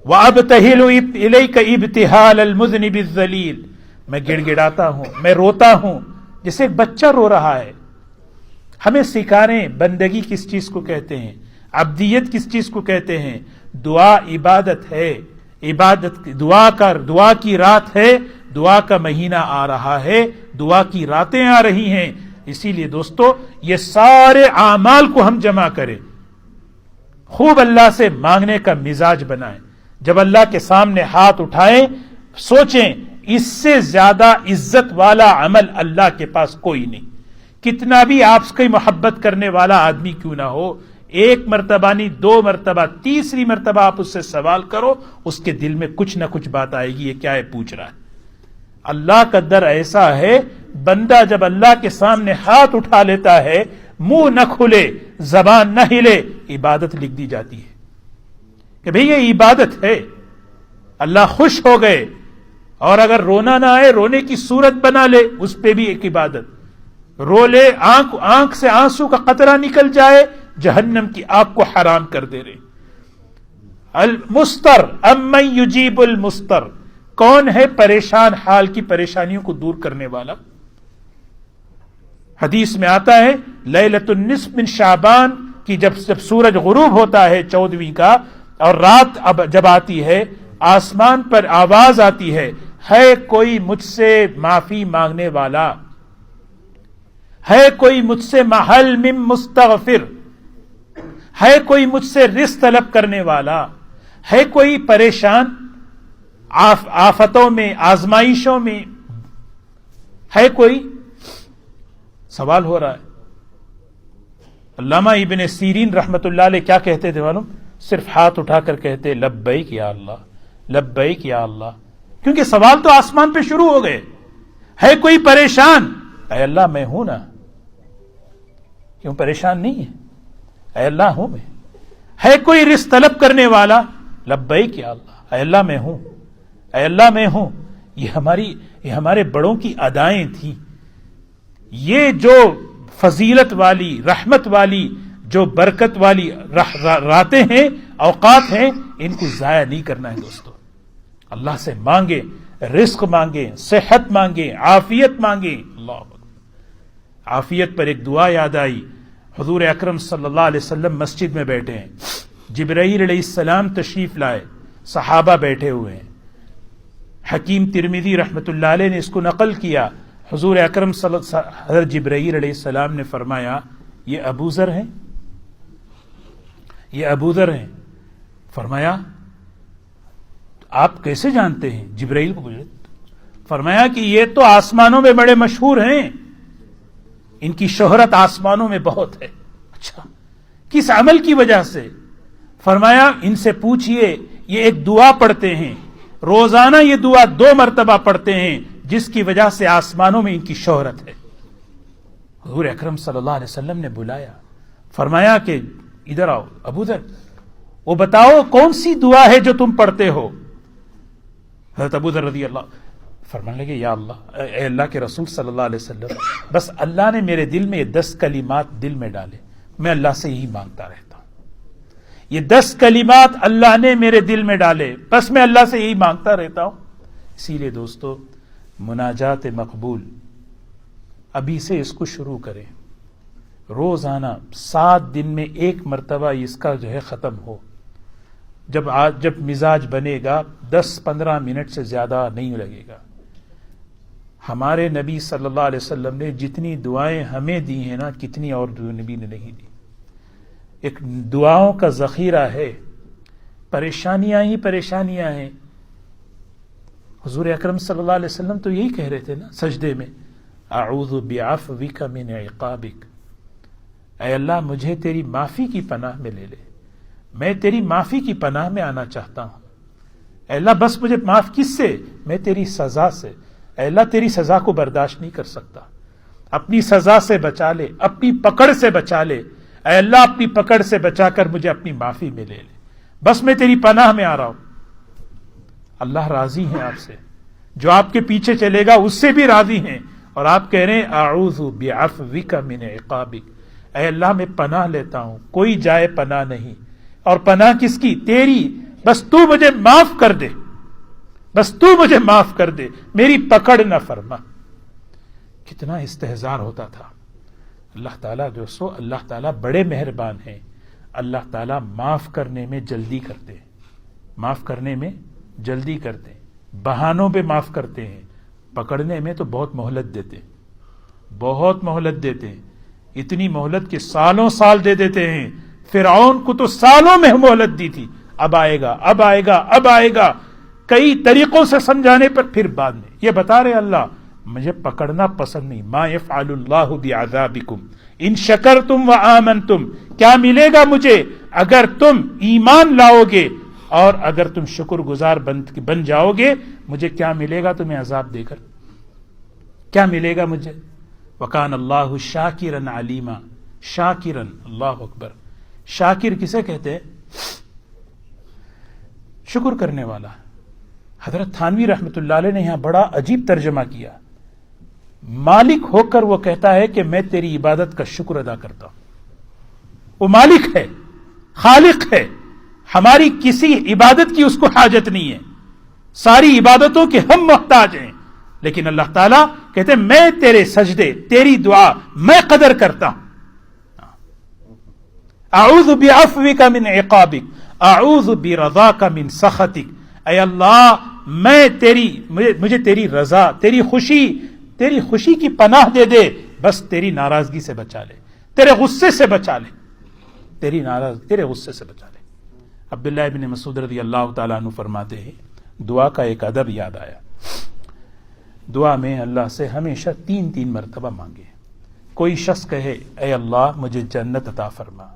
وابتہل الیک ابتہال المذنب الذلیل، میں گڑ گڑاتا ہوں، میں روتا ہوں جیسے ایک بچہ رو رہا ہے۔ ہمیں سکھائیں بندگی کس چیز کو کہتے ہیں، عبدیت کس چیز کو کہتے ہیں۔ دعا عبادت ہے، دعا کی رات ہے، دعا کا مہینہ آ رہا ہے، دعا کی راتیں آ رہی ہیں۔ اسی لیے دوستو یہ سارے اعمال کو ہم جمع کریں، خوب اللہ سے مانگنے کا مزاج بنائیں۔ جب اللہ کے سامنے ہاتھ اٹھائیں، سوچیں اس سے زیادہ عزت والا عمل اللہ کے پاس کوئی نہیں۔ کتنا بھی آپ کی محبت کرنے والا آدمی کیوں نہ ہو، ایک مرتبہ نہیں، 2 مرتبہ، تیسری مرتبہ آپ اس سے سوال کرو، اس کے دل میں کچھ نہ کچھ بات آئے گی، یہ کیا ہے پوچھ رہا ہے۔ اللہ کا در ایسا ہے، بندہ جب اللہ کے سامنے ہاتھ اٹھا لیتا ہے، منہ نہ کھلے، زبان نہ ہلے، عبادت لکھ دی جاتی ہے کہ بھئی یہ عبادت ہے، اللہ خوش ہو گئے۔ اور اگر رونا نہ آئے، رونے کی صورت بنا لے، اس پہ بھی ایک عبادت، رو لے، آنکھ سے آنسو کا قطرہ نکل جائے، جہنم کی آگ کو حرام کر دے رہے۔ المستر امن یجیب المستر، کون ہے پریشان حال کی پریشانیوں کو دور کرنے والا؟ حدیث میں آتا ہے لیلۃ النصف من شعبان کی جب سورج غروب ہوتا ہے 14ویں کا، اور رات اب جب آتی ہے، آسمان پر آواز آتی ہے کوئی مجھ سے معافی مانگنے والا، ہے کوئی مجھ سے محل من مستغفر، ہے کوئی مجھ سے رزق طلب کرنے والا، ہے کوئی پریشان آفتوں میں، آزمائشوں میں، ہے کوئی؟ سوال ہو رہا ہے۔ علامہ ابن سیرین رحمت اللہ علیہ کیا کہتے تھے معلوم؟ صرف ہاتھ اٹھا کر کہتے لبیک یا اللہ، لبیک یا اللہ. کیونکہ سوال تو آسمان پہ شروع ہو گئے. ہے کوئی پریشان؟ اے اللہ میں ہوں نا. کیوں پریشان نہیں ہے؟ اے اللہ ہوں میں. ہے کوئی رزق طلب کرنے والا؟ لبیک یا اللہ. اے اللہ میں ہوں. اے اللہ میں ہوں. یہ ہمارے بڑوں کی ادائیں تھیں. یہ جو فضیلت والی، رحمت والی، جو برکت والی راتیں ہیں، اوقات ہیں، ان کو ضائع نہیں کرنا ہے دوستو. اللہ سے مانگیں، رزق مانگیں، صحت مانگیں، عافیت مانگیں. اللہ اکبر. عافیت پر ایک دعا یاد آئی. حضور اکرم صلی اللہ علیہ وسلم مسجد میں بیٹھے ہیں، جبرائیل علیہ السلام تشریف لائے، صحابہ بیٹھے ہوئے ہیں. حکیم ترمذی رحمۃ اللہ علیہ نے اس کو نقل کیا. حضور اکرم حضرت جبرائیل علیہ السلام نے فرمایا یہ ابو ذر ہیں، یہ ابو ذر ہیں. فرمایا آپ کیسے جانتے ہیں؟ جبرائیل کو پوچھا. فرمایا کہ یہ تو آسمانوں میں بڑے مشہور ہیں، ان کی شہرت آسمانوں میں بہت ہے. اچھا کس عمل کی وجہ سے؟ فرمایا ان سے پوچھئے، یہ ایک دعا پڑھتے ہیں، روزانہ یہ دعا 2 مرتبہ پڑھتے ہیں، جس کی وجہ سے آسمانوں میں ان کی شہرت ہے. حضور اکرم صلی اللہ علیہ وسلم نے بلایا، فرمایا کہ ادھر آؤ ابو ذر، وہ بتاؤ کون سی دعا ہے جو تم پڑھتے ہو؟ حضرت ابو ذر رضی اللہ فرمانے لگے یا اللہ، اے اللہ کے رسول صلی اللہ علیہ وسلم، بس اللہ نے میرے دل میں یہ 10 کلمات دل میں ڈالے، میں اللہ سے یہی مانگتا رہتا ہوں. یہ 10 کلمات اللہ نے میرے دل میں ڈالے، بس میں اللہ سے یہی مانگتا رہتا ہوں. اسی لیے دوستو مناجات مقبول ابھی سے اس کو شروع کریں. روزانہ 7 دن میں 1 مرتبہ اس کا جو ہے ختم ہو. جب مزاج بنے گا 10-15 منٹ سے زیادہ نہیں لگے گا. ہمارے نبی صلی اللہ علیہ وسلم نے جتنی دعائیں ہمیں دی ہیں نا، کتنی اور نبی نے نہیں دی. ایک دعاؤں کا ذخیرہ ہے. پریشانیاں ہی پریشانیاں ہیں. حضور اکرم صلی اللہ علیہ وسلم تو یہی کہہ رہے تھے نا سجدے میں، اعوذ بعفوک من عقابک. اے اللہ مجھے تیری معافی کی پناہ میں لے لے، میں تیری معافی کی پناہ میں آنا چاہتا ہوں. اے اللہ بس مجھے معاف کس سے؟ میں تیری سزا سے. اے اللہ تیری سزا کو برداشت نہیں کر سکتا، اپنی سزا سے بچا لے، اپنی پکڑ سے بچا لے. اے اللہ اپنی پکڑ سے بچا کر مجھے اپنی معافی میں لے لے، بس میں تیری پناہ میں آ رہا ہوں. اللہ راضی ہیں آپ سے، جو آپ کے پیچھے چلے گا اس سے بھی راضی ہیں. اور آپ کہہ رہے ہیں اعوذ بعفوک من عقابک. اے اللہ میں پناہ لیتا ہوں، کوئی جائے پناہ نہیں. اور پناہ کس کی؟ تیری. بس تو مجھے معاف کر دے، بس تو مجھے معاف کر دے، میری پکڑ نہ فرما. کتنا استحضار ہوتا تھا. اللہ تعالیٰ جو سو اللہ تعالیٰ بڑے مہربان ہیں. اللہ تعالیٰ معاف کرنے میں جلدی کرتے ہیں، معاف کرنے میں جلدی کرتے ہیں. بہانوں پہ معاف کرتے ہیں، پکڑنے میں تو بہت مہلت دیتے ہیں، بہت مہلت دیتے ہیں. اتنی مہلت کہ سالوں سال دے دیتے ہیں. فرعون کو تو سالوں میں مہلت دی تھی، اب آئے گا، اب آئے گا، اب آئے گا. کئی طریقوں سے سمجھانے پر پھر بعد میں یہ بتا رہے اللہ مجھے پکڑنا پسند نہیں. ما یفعل اللہ بعذابکم ان شکرتم وآمنتم. کیا ملے گا مجھے اگر تم ایمان لاؤ گے اور اگر تم شکر گزار بن جاؤ گے؟ مجھے کیا ملے گا تمہیں عذاب دے کر؟ کیا ملے گا مجھے؟ وکان اللہ شاکرا علیما. شاکرا، اللہ اکبر. شاکر کسے کہتے ہیں؟ شکر کرنے والا. حضرت تھانوی رحمۃ اللہ علیہ نے یہاں بڑا عجیب ترجمہ کیا. مالک ہو کر وہ کہتا ہے کہ میں تیری عبادت کا شکر ادا کرتا ہوں. وہ مالک ہے، خالق ہے. ہماری کسی عبادت کی اس کو حاجت نہیں ہے، ساری عبادتوں کے ہم محتاج ہیں. لیکن اللہ تعالیٰ کہتے ہیں میں تیرے سجدے، تیری دعا میں قدر کرتا ہوں. اعوذ بعفوک من عقابک، اعوذ برضاک من سخطک. اے اللہ میں مجھے تیری رضا، تیری خوشی کی پناہ دے دے، بس تیری ناراضگی سے بچا لے، تیرے غصے سے بچا لے، تیرے غصے سے بچا لے. عبداللہ ابن مسعود رضی اللہ تعالیٰ عنہ فرماتے ہیں دعا کا ایک ادب یاد آیا. دعا میں اللہ سے ہمیشہ 3 مرتبہ مانگے. کوئی شخص کہے اے اللہ مجھے جنت عطا فرما،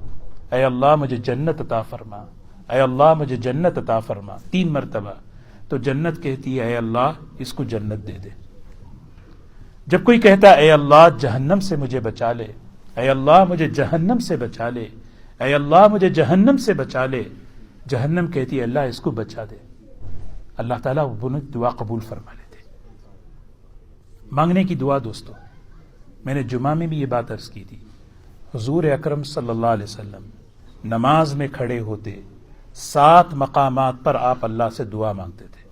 اے اللہ مجھے جنت عطا فرما، اے اللہ مجھے جنت عطا فرما 3 مرتبہ. تو جنت کہتی ہے اے اللہ اس کو جنت دے دے. جب کوئی کہتا ہے اے اللہ جہنم سے مجھے بچا لے، اے اللہ مجھے جہنم سے بچا لے، اے اللہ مجھے جہنم سے بچا لے، جہنم کہتی ہے اللہ اس کو بچا دے. اللہ تعالیٰ وہ دعا قبول فرما لیتے. مانگنے کی دعا دوستو، میں نے جمعہ میں بھی یہ بات عرض کی تھی. حضور اکرم صلی اللہ علیہ وسلم نماز میں کھڑے ہوتے 7 مقامات پر آپ اللہ سے دعا مانگتے تھے.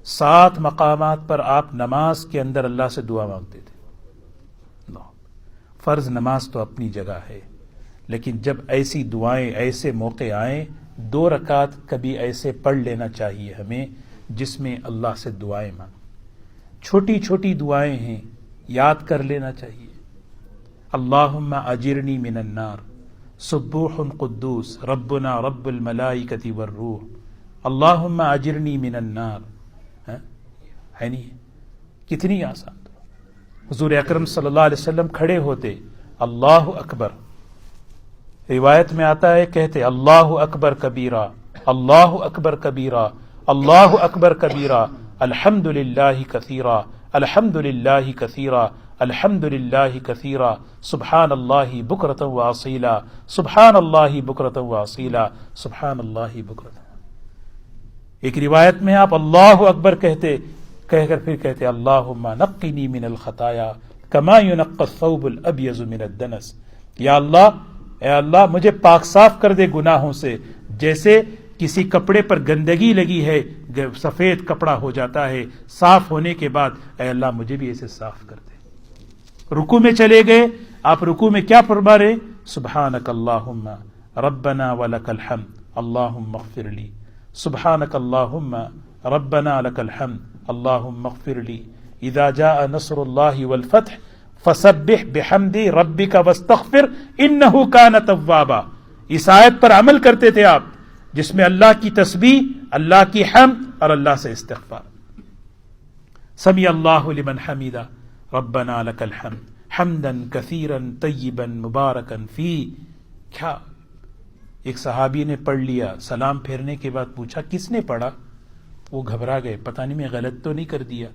7 مقامات پر آپ نماز کے اندر اللہ سے دعا مانگتے تھے. فرض نماز تو اپنی جگہ ہے، لیکن جب ایسی دعائیں ایسے موقع آئیں 2 رکعت کبھی ایسے پڑھ لینا چاہیے ہمیں جس میں اللہ سے دعائیں مانگ. چھوٹی چھوٹی دعائیں ہیں، یاد کر لینا چاہیے. اللہم اجرنی من النار سبوح قدوس ربنا رب الملائکۃ والروح اللہم اجرنی من النار. ہے نہیں؟ کتنی آسان. حضور اکرم صلی اللہ علیہ وسلم کھڑے ہوتے اللہ اکبر، روایت میں آتا ہے کہتے اللہ اکبر کبیرہ، اللہ اکبر کبیرہ، اللہ اکبر کبیرہ، الحمد للہ کثیرہ، الحمد للہ کثیرہ، الحمد للہ کثیرہ، سبحان اللہ بکرۃ واصیلا، سبحان اللہ بکرۃ واصیلا، سبحان اللہ بکرۃ. ایک روایت میں آپ اللہ اکبر کہہ کر پھر کہتے اللہم نقنی من الخطایا کما ینقی الثوب الابیض من الدنس. یا اللہ، اے اللہ مجھے پاک صاف کر دے گناہوں سے، جیسے کسی کپڑے پر گندگی لگی ہے سفید کپڑا ہو جاتا ہے، صاف ہونے کے بعد اے اللہ مجھے بھی ایسے صاف کر دے. رکوع میں چلے گئے، آپ رکوع میں کیا فرما رہے؟ سبحانک اللہم ربنا ولک الحمد اللہم اغفر لی، سبحانک اللہم ربنا لک الحمد اللہم اغفر لی، اذا جاء نصر اللہ والفتح فسبح بحمد ربک واستغفر انہ کان توابا. اس آیت پر عمل کرتے تھے آپ، جس میں اللہ کی تسبیح، اللہ کی حمد اور اللہ سے استغفار. سمع اللہ لمن حمیدہ ربنا لک الحمد حمدا کثیرا طیبا مبارکا فی. کیا ایک صحابی نے پڑھ لیا، سلام پھیرنے کے بعد پوچھا کس نے پڑھا؟ وہ گھبرا گئے، پتہ نہیں میں غلط تو نہیں کر دیا.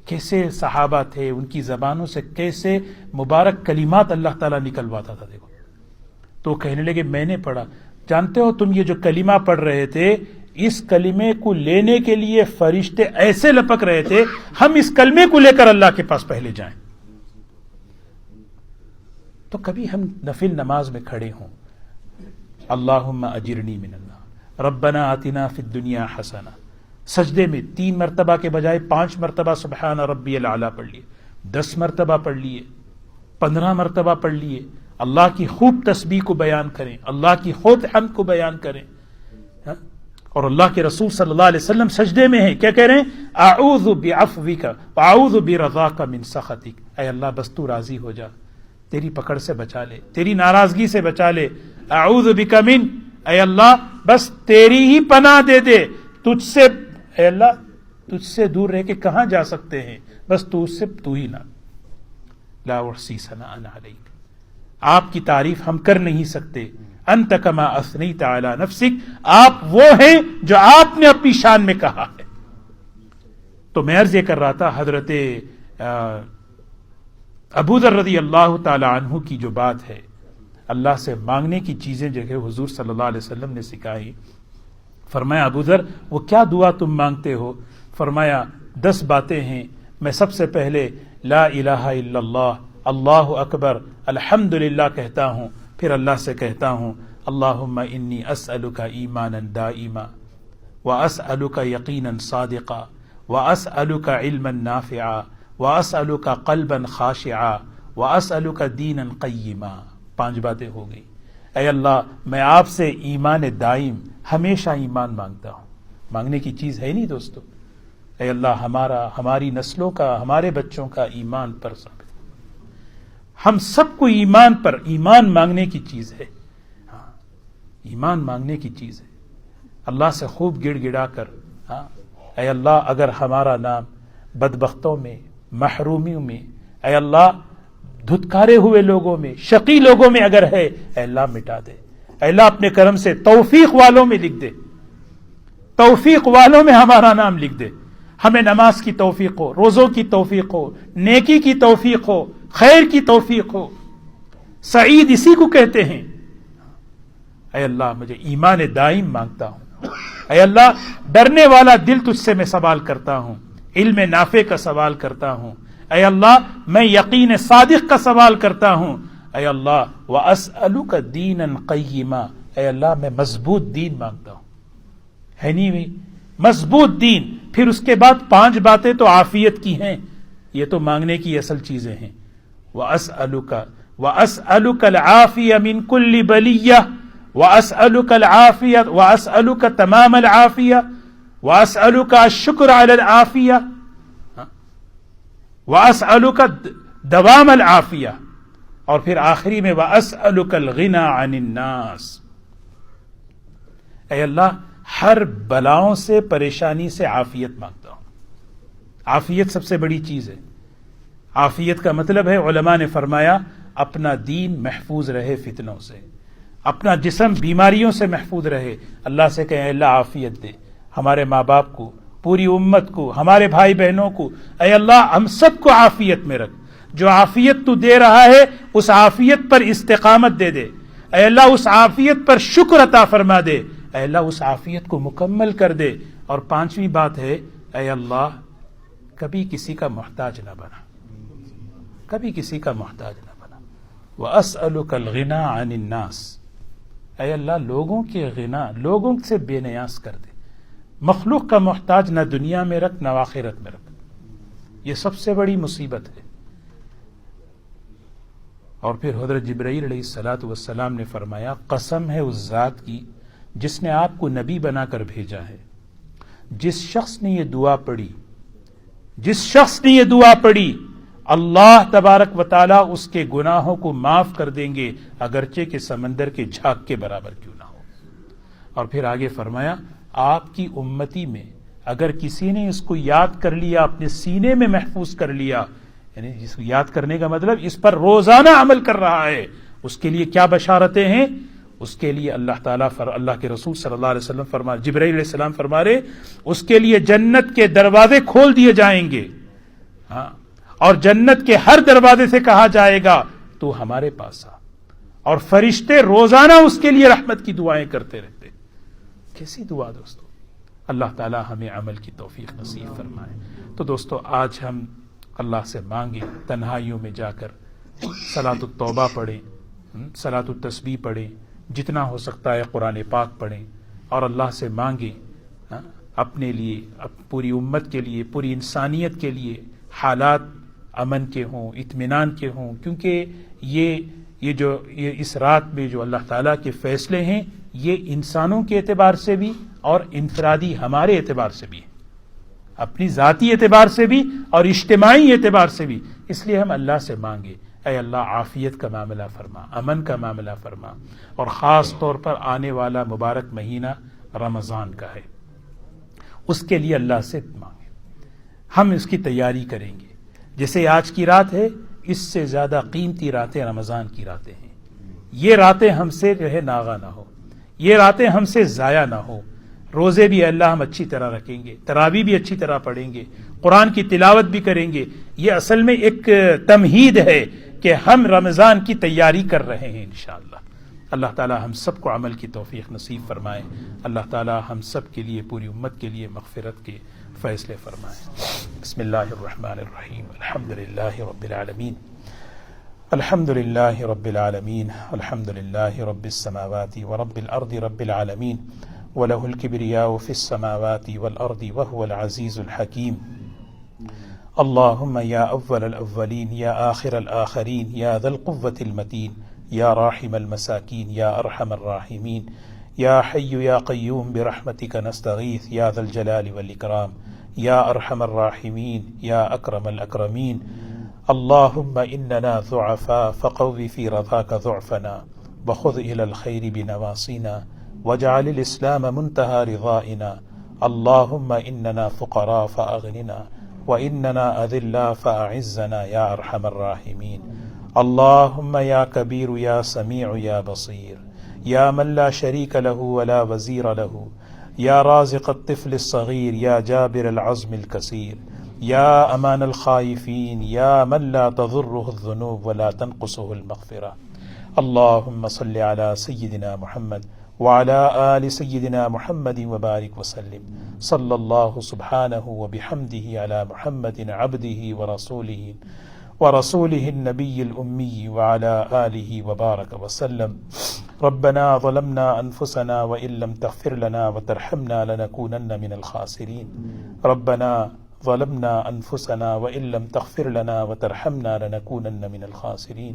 کیسے صحابہ تھے، ان کی زبانوں سے کیسے مبارک کلمات اللہ تعالیٰ نکلواتا تھا. دیکھو تو کہنے لگے میں نے پڑھا. جانتے ہو تم یہ جو کلمہ پڑھ رہے تھے، اس کلمے کو لینے کے لیے فرشتے ایسے لپک رہے تھے ہم اس کلمے کو لے کر اللہ کے پاس پہلے جائیں. تو کبھی ہم نفل نماز میں کھڑے ہوں، اللہم اجرنی من النار ربنا آتنا فی الدنیا حسنہ، سجدے میں 3 مرتبہ کے بجائے 5 مرتبہ سبحان ربی الاعلیٰ پڑھ لیے، 10 مرتبہ پڑھ لیے، 15 مرتبہ پڑھ لیے. اللہ کی خوب تسبیح کو بیان کریں، اللہ کی خوب حمد کو بیان کریں. اور اللہ کے رسول صلی اللہ علیہ وسلم سجدے میں ہیں، کیا کہہ رہے ہیں؟ اعوذ بعفوک واعوذ برضاک من سخطک. اے اللہ بس تو راضی ہو جا، تیری پکڑ سے بچا لے، تیری ناراضگی سے بچا لے. اعوذ بک من، اے اللہ بس تیری ہی پناہ دے دے، تجھ سے اے اللہ تجھ سے دور رہ کے کہاں جا سکتے ہیں، بس تو ہی نہ. لا احصی ثناء علیک، آپ کی تعریف ہم کر نہیں سکتے. انت کما اثنیت علی نفسک، آپ وہ ہیں جو آپ نے اپنی شان میں کہا ہے. تو میں عرض یہ کر رہا تھا، حضرت ابو ذر رضی اللہ تعالی عنہ کی جو بات ہے، اللہ سے مانگنے کی چیزیں جو ہے حضور صلی اللہ علیہ وسلم نے سکھائی. فرمایا ابو ذر وہ کیا دعا تم مانگتے ہو؟ فرمایا 10 باتیں ہیں. میں سب سے پہلے لا الہ الا اللہ، اللہ اکبر، الحمدللہ کہتا ہوں، پھر اللہ سے کہتا ہوں اللہم انی اسألک ایمانا دائما واسألک یقینا صادقا واسألک علما نافعا واسألک قلبا خاشعا واسألک دینا قیما. 5 باتیں ہو گئی. اے اللہ میں آپ سے ایمان دائم، ہمیشہ ایمان مانگتا ہوں. مانگنے کی چیز ہے نہیں دوستو. اے اللہ ہماری نسلوں کا، ہمارے بچوں کا ایمان پر ثابت، ہم سب کو ایمان پر، ایمان مانگنے کی چیز ہے. ہاں ایمان مانگنے کی چیز ہے. اللہ سے خوب گڑ گڑا کر، ہاں اے اللہ اگر ہمارا نام بدبختوں میں، محرومیوں میں، اے اللہ دھتکارے ہوئے لوگوں میں، شقی لوگوں میں اگر ہے، اے اللہ مٹا دے. اے اللہ اپنے کرم سے توفیق والوں میں لکھ دے. توفیق والوں میں ہمارا نام لکھ دے. ہمیں نماز کی توفیق ہو، روزوں کی توفیق ہو، نیکی کی توفیق ہو، خیر کی توفیق ہو. سعید اسی کو کہتے ہیں. اے اللہ مجھے ایمان دائم مانگتا ہوں. اے اللہ ڈرنے والا دل تجھ سے میں سوال کرتا ہوں، علم نافع کا سوال کرتا ہوں. اے اللہ میں یقین صادق کا سوال کرتا ہوں. اے اللہ وَأَسْأَلُكَ دِينًا قَيِّمًا، اے اللہ میں مضبوط دین مانگتا ہوں. ہے نہیں بھائی مضبوط دین. پھر اس کے بعد 5 باتیں تو عافیت کی ہیں، یہ تو مانگنے کی اصل چیزیں ہیں. وَأَسْأَلُكَ الْعَافِيَ مِنْ كُلِّ بَلِيَّةٍ وَأَسْأَلُكَ الْعَافِيَةَ وَأَسْأَلُكَ تَمَامَ الْعَافِيَةِ وَأَسْأَلُكَ الشُّكْرَ عَلَى الْعَافِيَةِ وَأَسْأَلُكَ دوام العافیہ. اور پھر آخری میں وَأَسْأَلُكَ الْغِنَى عَنِ النَّاسِ. اے اللہ ہر بلاؤں سے پریشانی سے عافیت مانگتا ہوں. عافیت سب سے بڑی چیز ہے. عافیت کا مطلب ہے علماء نے فرمایا اپنا دین محفوظ رہے فتنوں سے، اپنا جسم بیماریوں سے محفوظ رہے. اللہ سے کہیں اللہ عافیت دے ہمارے ماں باپ کو، پوری امت کو، ہمارے بھائی بہنوں کو. اے اللہ ہم سب کو عافیت میں رکھ. جو عافیت تو دے رہا ہے اس عافیت پر استقامت دے دے. اے اللہ اس عافیت پر شکر عطا فرما دے. اے اللہ اس عافیت کو مکمل کر دے. اور 5ویں بات ہے اے اللہ کبھی کسی کا محتاج نہ بنا، کبھی کسی کا محتاج نہ بنا. وَأَسْأَلُكَ الْغِنَى عَنِ النَّاسِ. اے اللہ لوگوں کے غنا، لوگوں سے بے نیاز کر دے. مخلوق کا محتاج نہ دنیا میں رکھ نہ آخرت میں رکھ. یہ سب سے بڑی مصیبت ہے. اور پھر حضرت جبرائیل علیہ السلام نے فرمایا قسم ہے اس ذات کی جس نے آپ کو نبی بنا کر بھیجا ہے، جس شخص نے یہ دعا پڑھی، جس شخص نے یہ دعا پڑھی اللہ تبارک و تعالی اس کے گناہوں کو معاف کر دیں گے اگرچہ کہ سمندر کے جھاگ کے برابر کیوں نہ ہو. اور پھر آگے فرمایا آپ کی امتی میں اگر کسی نے اس کو یاد کر لیا، اپنے سینے میں محفوظ کر لیا، یعنی جس کو یاد کرنے کا مطلب اس پر روزانہ عمل کر رہا ہے، اس کے لیے کیا بشارتیں ہیں؟ اس کے لیے اللہ تعالیٰ اللہ کے رسول صلی اللہ علیہ وسلم فرما، جبرائیل علیہ السلام فرما رہے اس کے لیے جنت کے دروازے کھول دیے جائیں گے. ہاں، اور جنت کے ہر دروازے سے کہا جائے گا تو ہمارے پاس آ. اور فرشتے روزانہ اس کے لیے رحمت کی دعائیں کرتے رہتے. کیسی دعا دوستو. اللہ تعالیٰ ہمیں عمل کی توفیق نصیب فرمائے. تو دوستو آج ہم اللہ سے مانگیں تنہائیوں میں جا کر صلاۃ التوبہ پڑھیں، صلاۃ التسبیح پڑھیں، جتنا ہو سکتا ہے قرآن پاک پڑھیں اور اللہ سے مانگیں اپنے لیے، پوری امت کے لیے، پوری انسانیت کے لیے حالات امن کے ہوں، اطمینان کے ہوں. کیونکہ یہ اس رات میں جو اللہ تعالیٰ کے فیصلے ہیں یہ انسانوں کے اعتبار سے بھی اور انفرادی ہمارے اعتبار سے بھی، اپنی ذاتی اعتبار سے بھی اور اجتماعی اعتبار سے بھی. اس لیے ہم اللہ سے مانگے اے اللہ عافیت کا معاملہ فرما، امن کا معاملہ فرما. اور خاص طور پر آنے والا مبارک مہینہ رمضان کا ہے، اس کے لیے اللہ سے مانگے. ہم اس کی تیاری کریں گے. جیسے آج کی رات ہے اس سے زیادہ قیمتی راتیں رمضان کی راتیں ہیں. یہ راتیں ہم سے جو ہے ناغہ نہ ہو، یہ راتیں ہم سے ضائع نہ ہو. روزے بھی اللہ ہم اچھی طرح رکھیں گے، تراویح بھی اچھی طرح پڑھیں گے، قرآن کی تلاوت بھی کریں گے. یہ اصل میں ایک تمہید ہے کہ ہم رمضان کی تیاری کر رہے ہیں انشاءاللہ. اللہ تعالی ہم سب کو عمل کی توفیق نصیب فرمائے. اللہ تعالی ہم سب کے لیے، پوری امت کے لیے مغفرت کے فیصلے فرمائے. بسم اللہ الرحمن الرحیم. الحمد للہ رب العالمین، الحمد للہ رب العالمین، الحمد للہ رب السماوات ورب الارض رب العالمین، وله الكبرياء في السماوات والأرض وهو العزيز الحكيم. اللهم يا أول الأولين يا آخر الآخرين يا ذا القوة المتين يا راحم المساكين يا أرحم الراحمين يا حي يا قيوم برحمتك نستغيث يا ذا الجلال والإكرام يا أرحم الراحمين يا أكرم الأكرمين. اللهم إننا ضعفاء فقو في رضاك ضعفنا وخذ إلى الخير بنواصينا واجعل الإسلام منتهى رضائنا. اللهم إننا فقراء فأغننا وإننا أذلاء فأعزنا يا أرحم الراحمين. اللهم يا كبير يا سميع يا بصير يا من لا شريك له ولا وزير له یا رازق الطفل الصغیر یا جابر العظم الکثیر یا امان الخائفین یا من لا تضره الذنوب ولا تنقصه المغفرہ۔ اللہم صل علی سیدنا محمد وعلى آل سيدنا محمد وبارك وسلم صلى الله سبحانه وبحمده على محمد عبده ورسوله النبي الأمي وعلى آله وبارك وسلم۔ ربنا ظلمنا أنفسنا وإن لم تغفر لنا وترحمنا لنكونن من الخاسرين۔ ربنا ظلمنا أنفسنا وإن لم تغفر لنا وترحمنا لنكونن من الخاسرين۔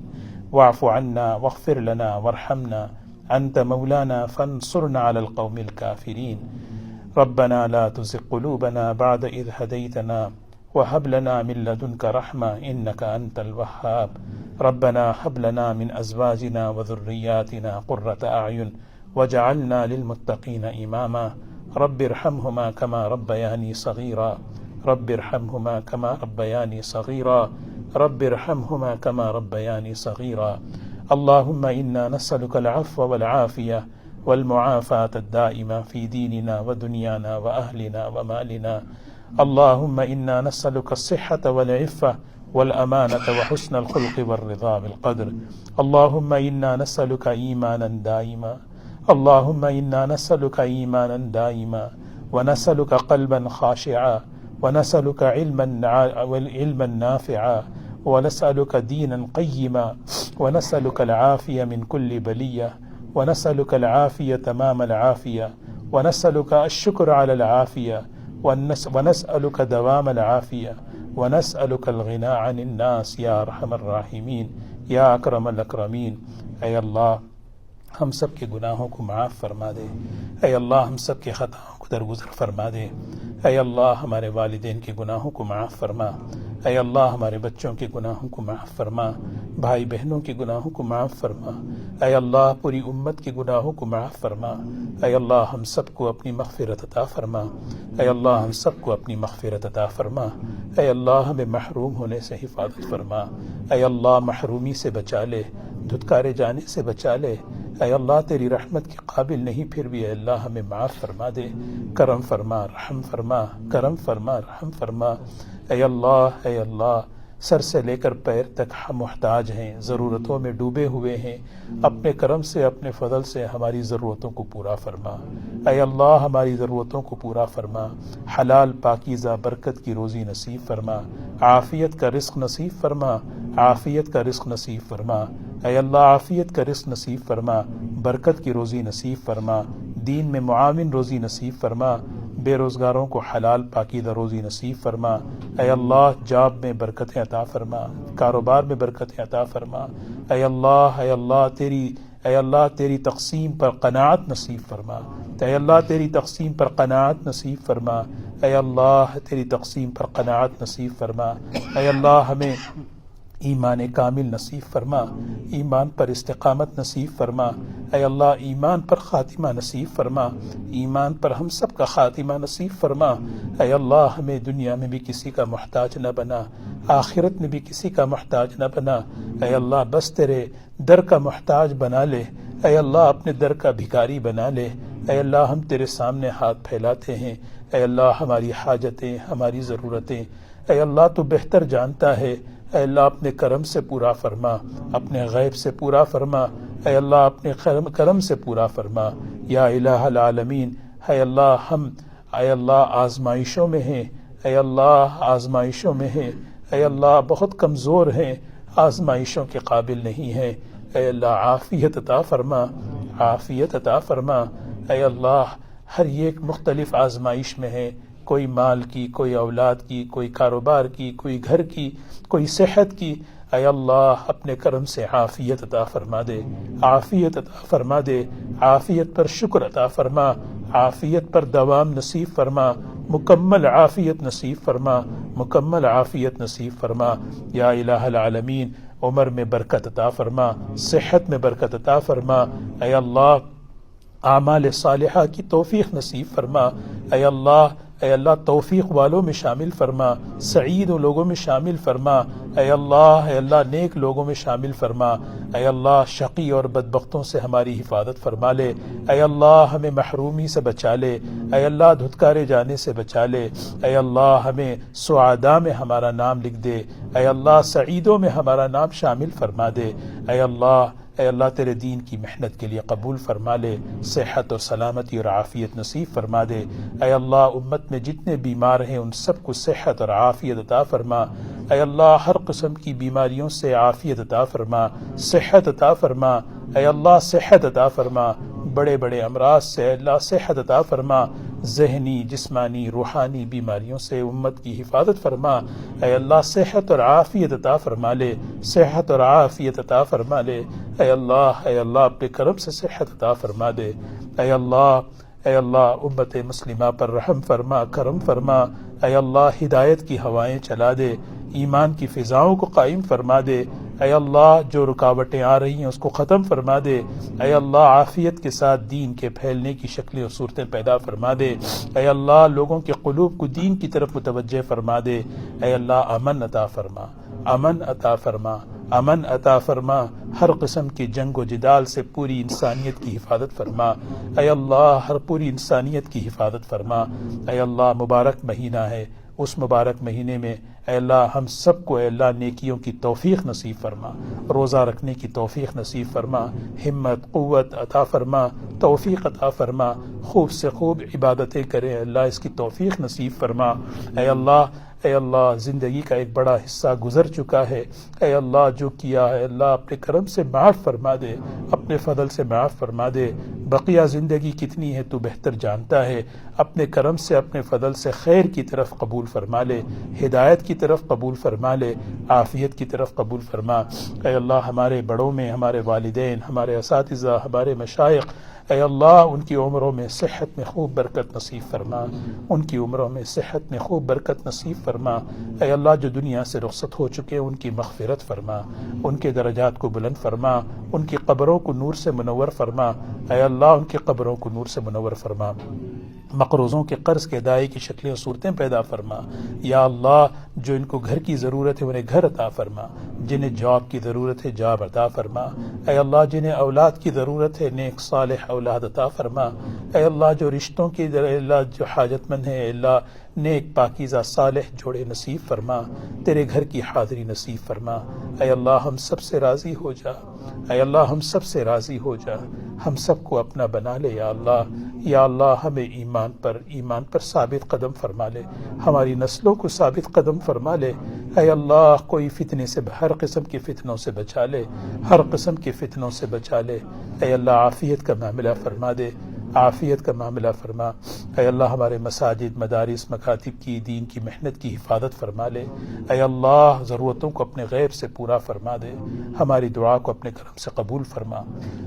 واعف عنا واغفر لنا وارحمنا أنت مولانا فانصرنا على القوم الكافرين۔ ربنا لا تزغ قلوبنا بعد إذ هديتنا وهب لنا من لدنك رحمة إنك أنت الوهاب۔ ربنا هب لنا من أزواجنا وذرياتنا قرة أعين واجعلنا للمتقين إماما۔ رب ارحمهما كما ربياني صغيرا، رب ارحمهما كما ربياني صغيرا، رب ارحمهما كما ربياني صغيرا۔ اللهم إنا نسألك العفو والعافية والمعافاة الدائمة في ديننا ودنيانا وأهلنا ومالنا۔ اللهم إنا نسألك الصحة والعفة والأمانة وحسن الخلق والرضا بالقدر۔ اللهم إنا نسألك إيمانا دائما، اللهم إنا نسألك إيمانا دائما، ونسألك قلبا خاشعا، ونسألك علما نافعا، ونسألك دينا قيما، ونسألك العافية من كل بلية، ونسألك العافية تمام العافية، ونسألك الشكر على العافية، ونسألك دوام العافية، ونسألك الغنى عن الناس یا ارحم الراحمین یا اکرم الاکرمین۔ اے اللہ ہم سب کے گناہوں کو معاف فرما دے، اے اللہ ہم سب کے خطاؤں کو درگزر فرما دے، اے اللہ ہمارے والدین کے گناہوں کو معاف فرما، اے اللہ ہمارے بچوں کے گناہوں کو معاف فرما، بھائی بہنوں کے گناہوں کو معاف فرما، اے اللہ پوری امت کے گناہوں کو معاف فرما، اے اللہ ہم سب کو اپنی مغفرت عطا فرما، اے اللہ ہم سب کو اپنی مغفرت عطا فرما، اے اللہ ہمیں محروم ہونے سے حفاظت فرما، اے اللہ محرومی سے بچا لے، دھتکارے جانے سے بچا لے، اے اللہ تیری رحمت کے قابل نہیں پھر بھی اے اللہ ہمیں معاف فرما دے، کرم فرما، رحم فرما، کرم فرما، رحم فرما۔ اے اللہ سر سے لے کر پیر تک ہم محتاج ہیں، ضرورتوں میں ڈوبے ہوئے ہیں، اپنے کرم سے اپنے فضل سے ہماری ضرورتوں کو پورا فرما، اے اللہ ہماری ضرورتوں کو پورا فرما، حلال پاکیزہ برکت کی روزی نصیب فرما، عافیت کا رزق نصیب فرما، عافیت کا رزق نصیب فرما، اے اللہ عافیت کا رزق نصیب فرما، برکت کی روزی نصیب فرما، دین میں معاون روزی نصیب فرما، بے روزگاروں کو حلال پاکیزہ روزی نصیب فرما، اے اللہ جاب میں برکتیں عطا فرما، کاروبار میں برکتیں عطا فرما، اے اللہ تیری تقسیم پر قناعت نصیب فرما، اے اللہ تیری تقسیم پر قناعت نصیب فرما، اے اللہ تیری تقسیم پر قناعت نصیب فرما، اے اللہ ہمیں ایمان کامل نصیب فرما، ایمان پر استقامت نصیب فرما، اے اللہ ایمان پر خاتمہ نصیب فرما، ایمان پر ہم سب کا خاتمہ نصیب فرما، اے اللہ ہمیں دنیا میں بھی کسی کا محتاج نہ بنا، آخرت میں بھی کسی کا محتاج نہ بنا، اے اللہ بس تیرے در کا محتاج بنا لے، اے اللہ اپنے در کا بھکاری بنا لے، اے اللہ ہم تیرے سامنے ہاتھ پھیلاتے ہیں، اے اللہ ہماری حاجتیں، ہماری ضرورتیں، اے اللہ تو بہتر جانتا ہے، اے اللہ اپنے کرم سے پورا فرما، اپنے غیب سے پورا فرما، اے اللہ اپنے کرم سے پورا فرما یا الہ العالمین۔ اے اللہ آزمائشوں میں ہیں، اے اللہ آزمائشوں میں ہیں، اے اللہ بہت کمزور ہیں، آزمائشوں کے قابل نہیں ہیں، اے اللہ عافیت عطا فرما، عافیت عطا فرما، اے اللہ ہر ایک مختلف آزمائش میں ہے، کوئی مال کی، کوئی اولاد کی، کوئی کاروبار کی، کوئی گھر کی، کوئی صحت کی، اے اللہ اپنے کرم سے عافیت عطا فرما دے، عافیت عطا فرما دے، عافیت پر شکر عطا فرما، عافیت پر دوام نصیب فرما، مکمل عافیت نصیب فرما، مکمل عافیت نصیب فرما یا الہ العالمین۔ عمر میں برکت عطا فرما، صحت میں برکت عطا فرما، اے اللہ اعمال صالحہ کی توفیق نصیب فرما، اے اللہ اے اللہ توفیق والوں میں شامل فرما، سعید لوگوں میں شامل فرما، اے اللہ نیک لوگوں میں شامل فرما، اے اللہ شقی اور بدبختوں سے ہماری حفاظت فرما لے، اے اللہ ہمیں محرومی سے بچا لے، اے اللہ دھتکارے جانے سے بچا لے، اے اللہ ہمیں سعداء میں ہمارا نام لکھ دے، اے اللہ سعیدوں میں ہمارا نام شامل فرما دے، اے اللہ تیرے دین کی محنت کے لیے قبول فرما لے، صحت اور سلامتی اور عافیت نصیب فرما دے، اے اللہ امت میں جتنے بیمار ہیں ان سب کو صحت اور عافیت عطا فرما، اے اللہ ہر قسم کی بیماریوں سے عافیت عطا فرما، صحت عطا فرما، اے اللہ صحت عطا فرما، بڑے بڑے امراض سے اے اللہ صحت عطا فرما، ذہنی جسمانی روحانی بیماریوں سے امت کی حفاظت فرما، اے اللہ صحت اور عافیت عطا فرما لے، صحت اور عافیت عطا فرما لے، اے اللہ اپنے کرم سے صحت عطا فرما دے، اے اللہ امت مسلمہ پر رحم فرما، کرم فرما، اے اللہ ہدایت کی ہوائیں چلا دے، ایمان کی فضاؤں کو قائم فرما دے، اے اللہ جو رکاوٹیں آ رہی ہیں اس کو ختم فرما دے، اے اللہ عافیت کے ساتھ دین کے پھیلنے کی شکلیں اور صورتیں پیدا فرما دے، اے اللہ لوگوں کے قلوب کو دین کی طرف متوجہ فرما دے، اے اللہ امن عطا فرما، امن عطا فرما، امن عطا فرما، ہر قسم کی جنگ و جدال سے پوری انسانیت کی حفاظت فرما، اے اللہ ہر پوری انسانیت کی حفاظت فرما، اے اللہ مبارک مہینہ ہے، اس مبارک مہینے میں اے اللہ ہم سب کو اے اللہ نیکیوں کی توفیق نصیب فرما، روزہ رکھنے کی توفیق نصیب فرما، ہمت قوت عطا فرما، توفیق عطا فرما، خوب سے خوب عبادتیں کریں اللہ اس کی توفیق نصیب فرما، اے اللہ زندگی کا ایک بڑا حصہ گزر چکا ہے، اے اللہ جو کیا ہے اللہ اپنے کرم سے معاف فرما دے، اپنے فضل سے معاف فرما دے، بقیہ زندگی کتنی ہے تو بہتر جانتا ہے، اپنے کرم سے اپنے فضل سے خیر کی طرف قبول فرما لے، ہدایت کی طرف قبول فرما لے، عافیت کی طرف قبول فرما، اے اللہ ہمارے بڑوں میں ہمارے والدین، ہمارے اساتذہ، ہمارے مشائخ، اے اللہ ان کی عمروں میں صحت میں خوب برکت نصیب فرما، ان کی عمروں میں صحت میں خوب برکت نصیب فرما، اے اللہ جو دنیا سے رخصت ہو چکے ان کی مغفرت فرما، ان کے درجات کو بلند فرما، ان کی قبروں کو نور سے منور فرما، اے اللہ ان کی قبروں کو نور سے منور فرما، مقروضوں کے قرض کے ادائے کی شکلیں و صورتیں پیدا فرما، یا اللہ جو ان کو گھر کی ضرورت ہے انہیں گھر عطا فرما، جنہیں جاب کی ضرورت ہے جاب عطا فرما، اے اللہ جنہیں اولاد کی ضرورت ہے نیک صالح اولاد عطا فرما، اے اللہ جو رشتوں کی اللہ جو حاجت مند ہے اللہ نیک پاکیزہ صالح جوڑے نصیب فرما، تیرے گھر کی حاضری نصیب فرما، اے اللہ ہم سب سے راضی ہو جا، اے اللہ ہم سب سے راضی ہو جا، ہم سب کو اپنا بنا لے یا اللہ ہمیں ایمان پر ثابت قدم فرما لے، ہماری نسلوں کو ثابت قدم فرما لے، اے اللہ کوئی فتنے سے ہر قسم کے فتنوں سے بچا لے، ہر قسم کے فتنوں سے بچا لے، اے اللہ عافیت کا معاملہ فرما دے، عافیت کا معاملہ فرما، اے اللہ ہمارے مساجد مدارس مکاتب کی دین کی محنت کی حفاظت فرما لے، اے اللہ ضرورتوں کو اپنے غیب سے پورا فرما دے، ہماری دعا کو اپنے کرم سے قبول فرما،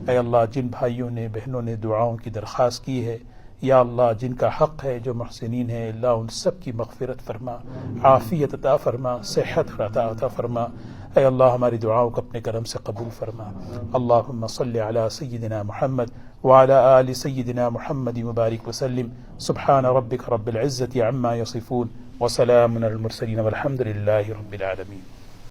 اے اللہ جن بھائیوں نے بہنوں نے دعاؤں کی درخواست کی ہے یا اللہ جن کا حق ہے جو محسنین ہیں اللہ ان سب کی مغفرت فرما، عافیت عطا فرما، صحت عطا فرما، اے اللہ ہماری دعاؤں کو اپنے کرم سے قبول فرما، اللہم صلی علی سیدنا محمد وعلی آل سیدنا محمد مبارک وسلم، سبحان ربک رب العزة عما یصفون وسلام علی المرسلین والحمد للہ رب العالمین۔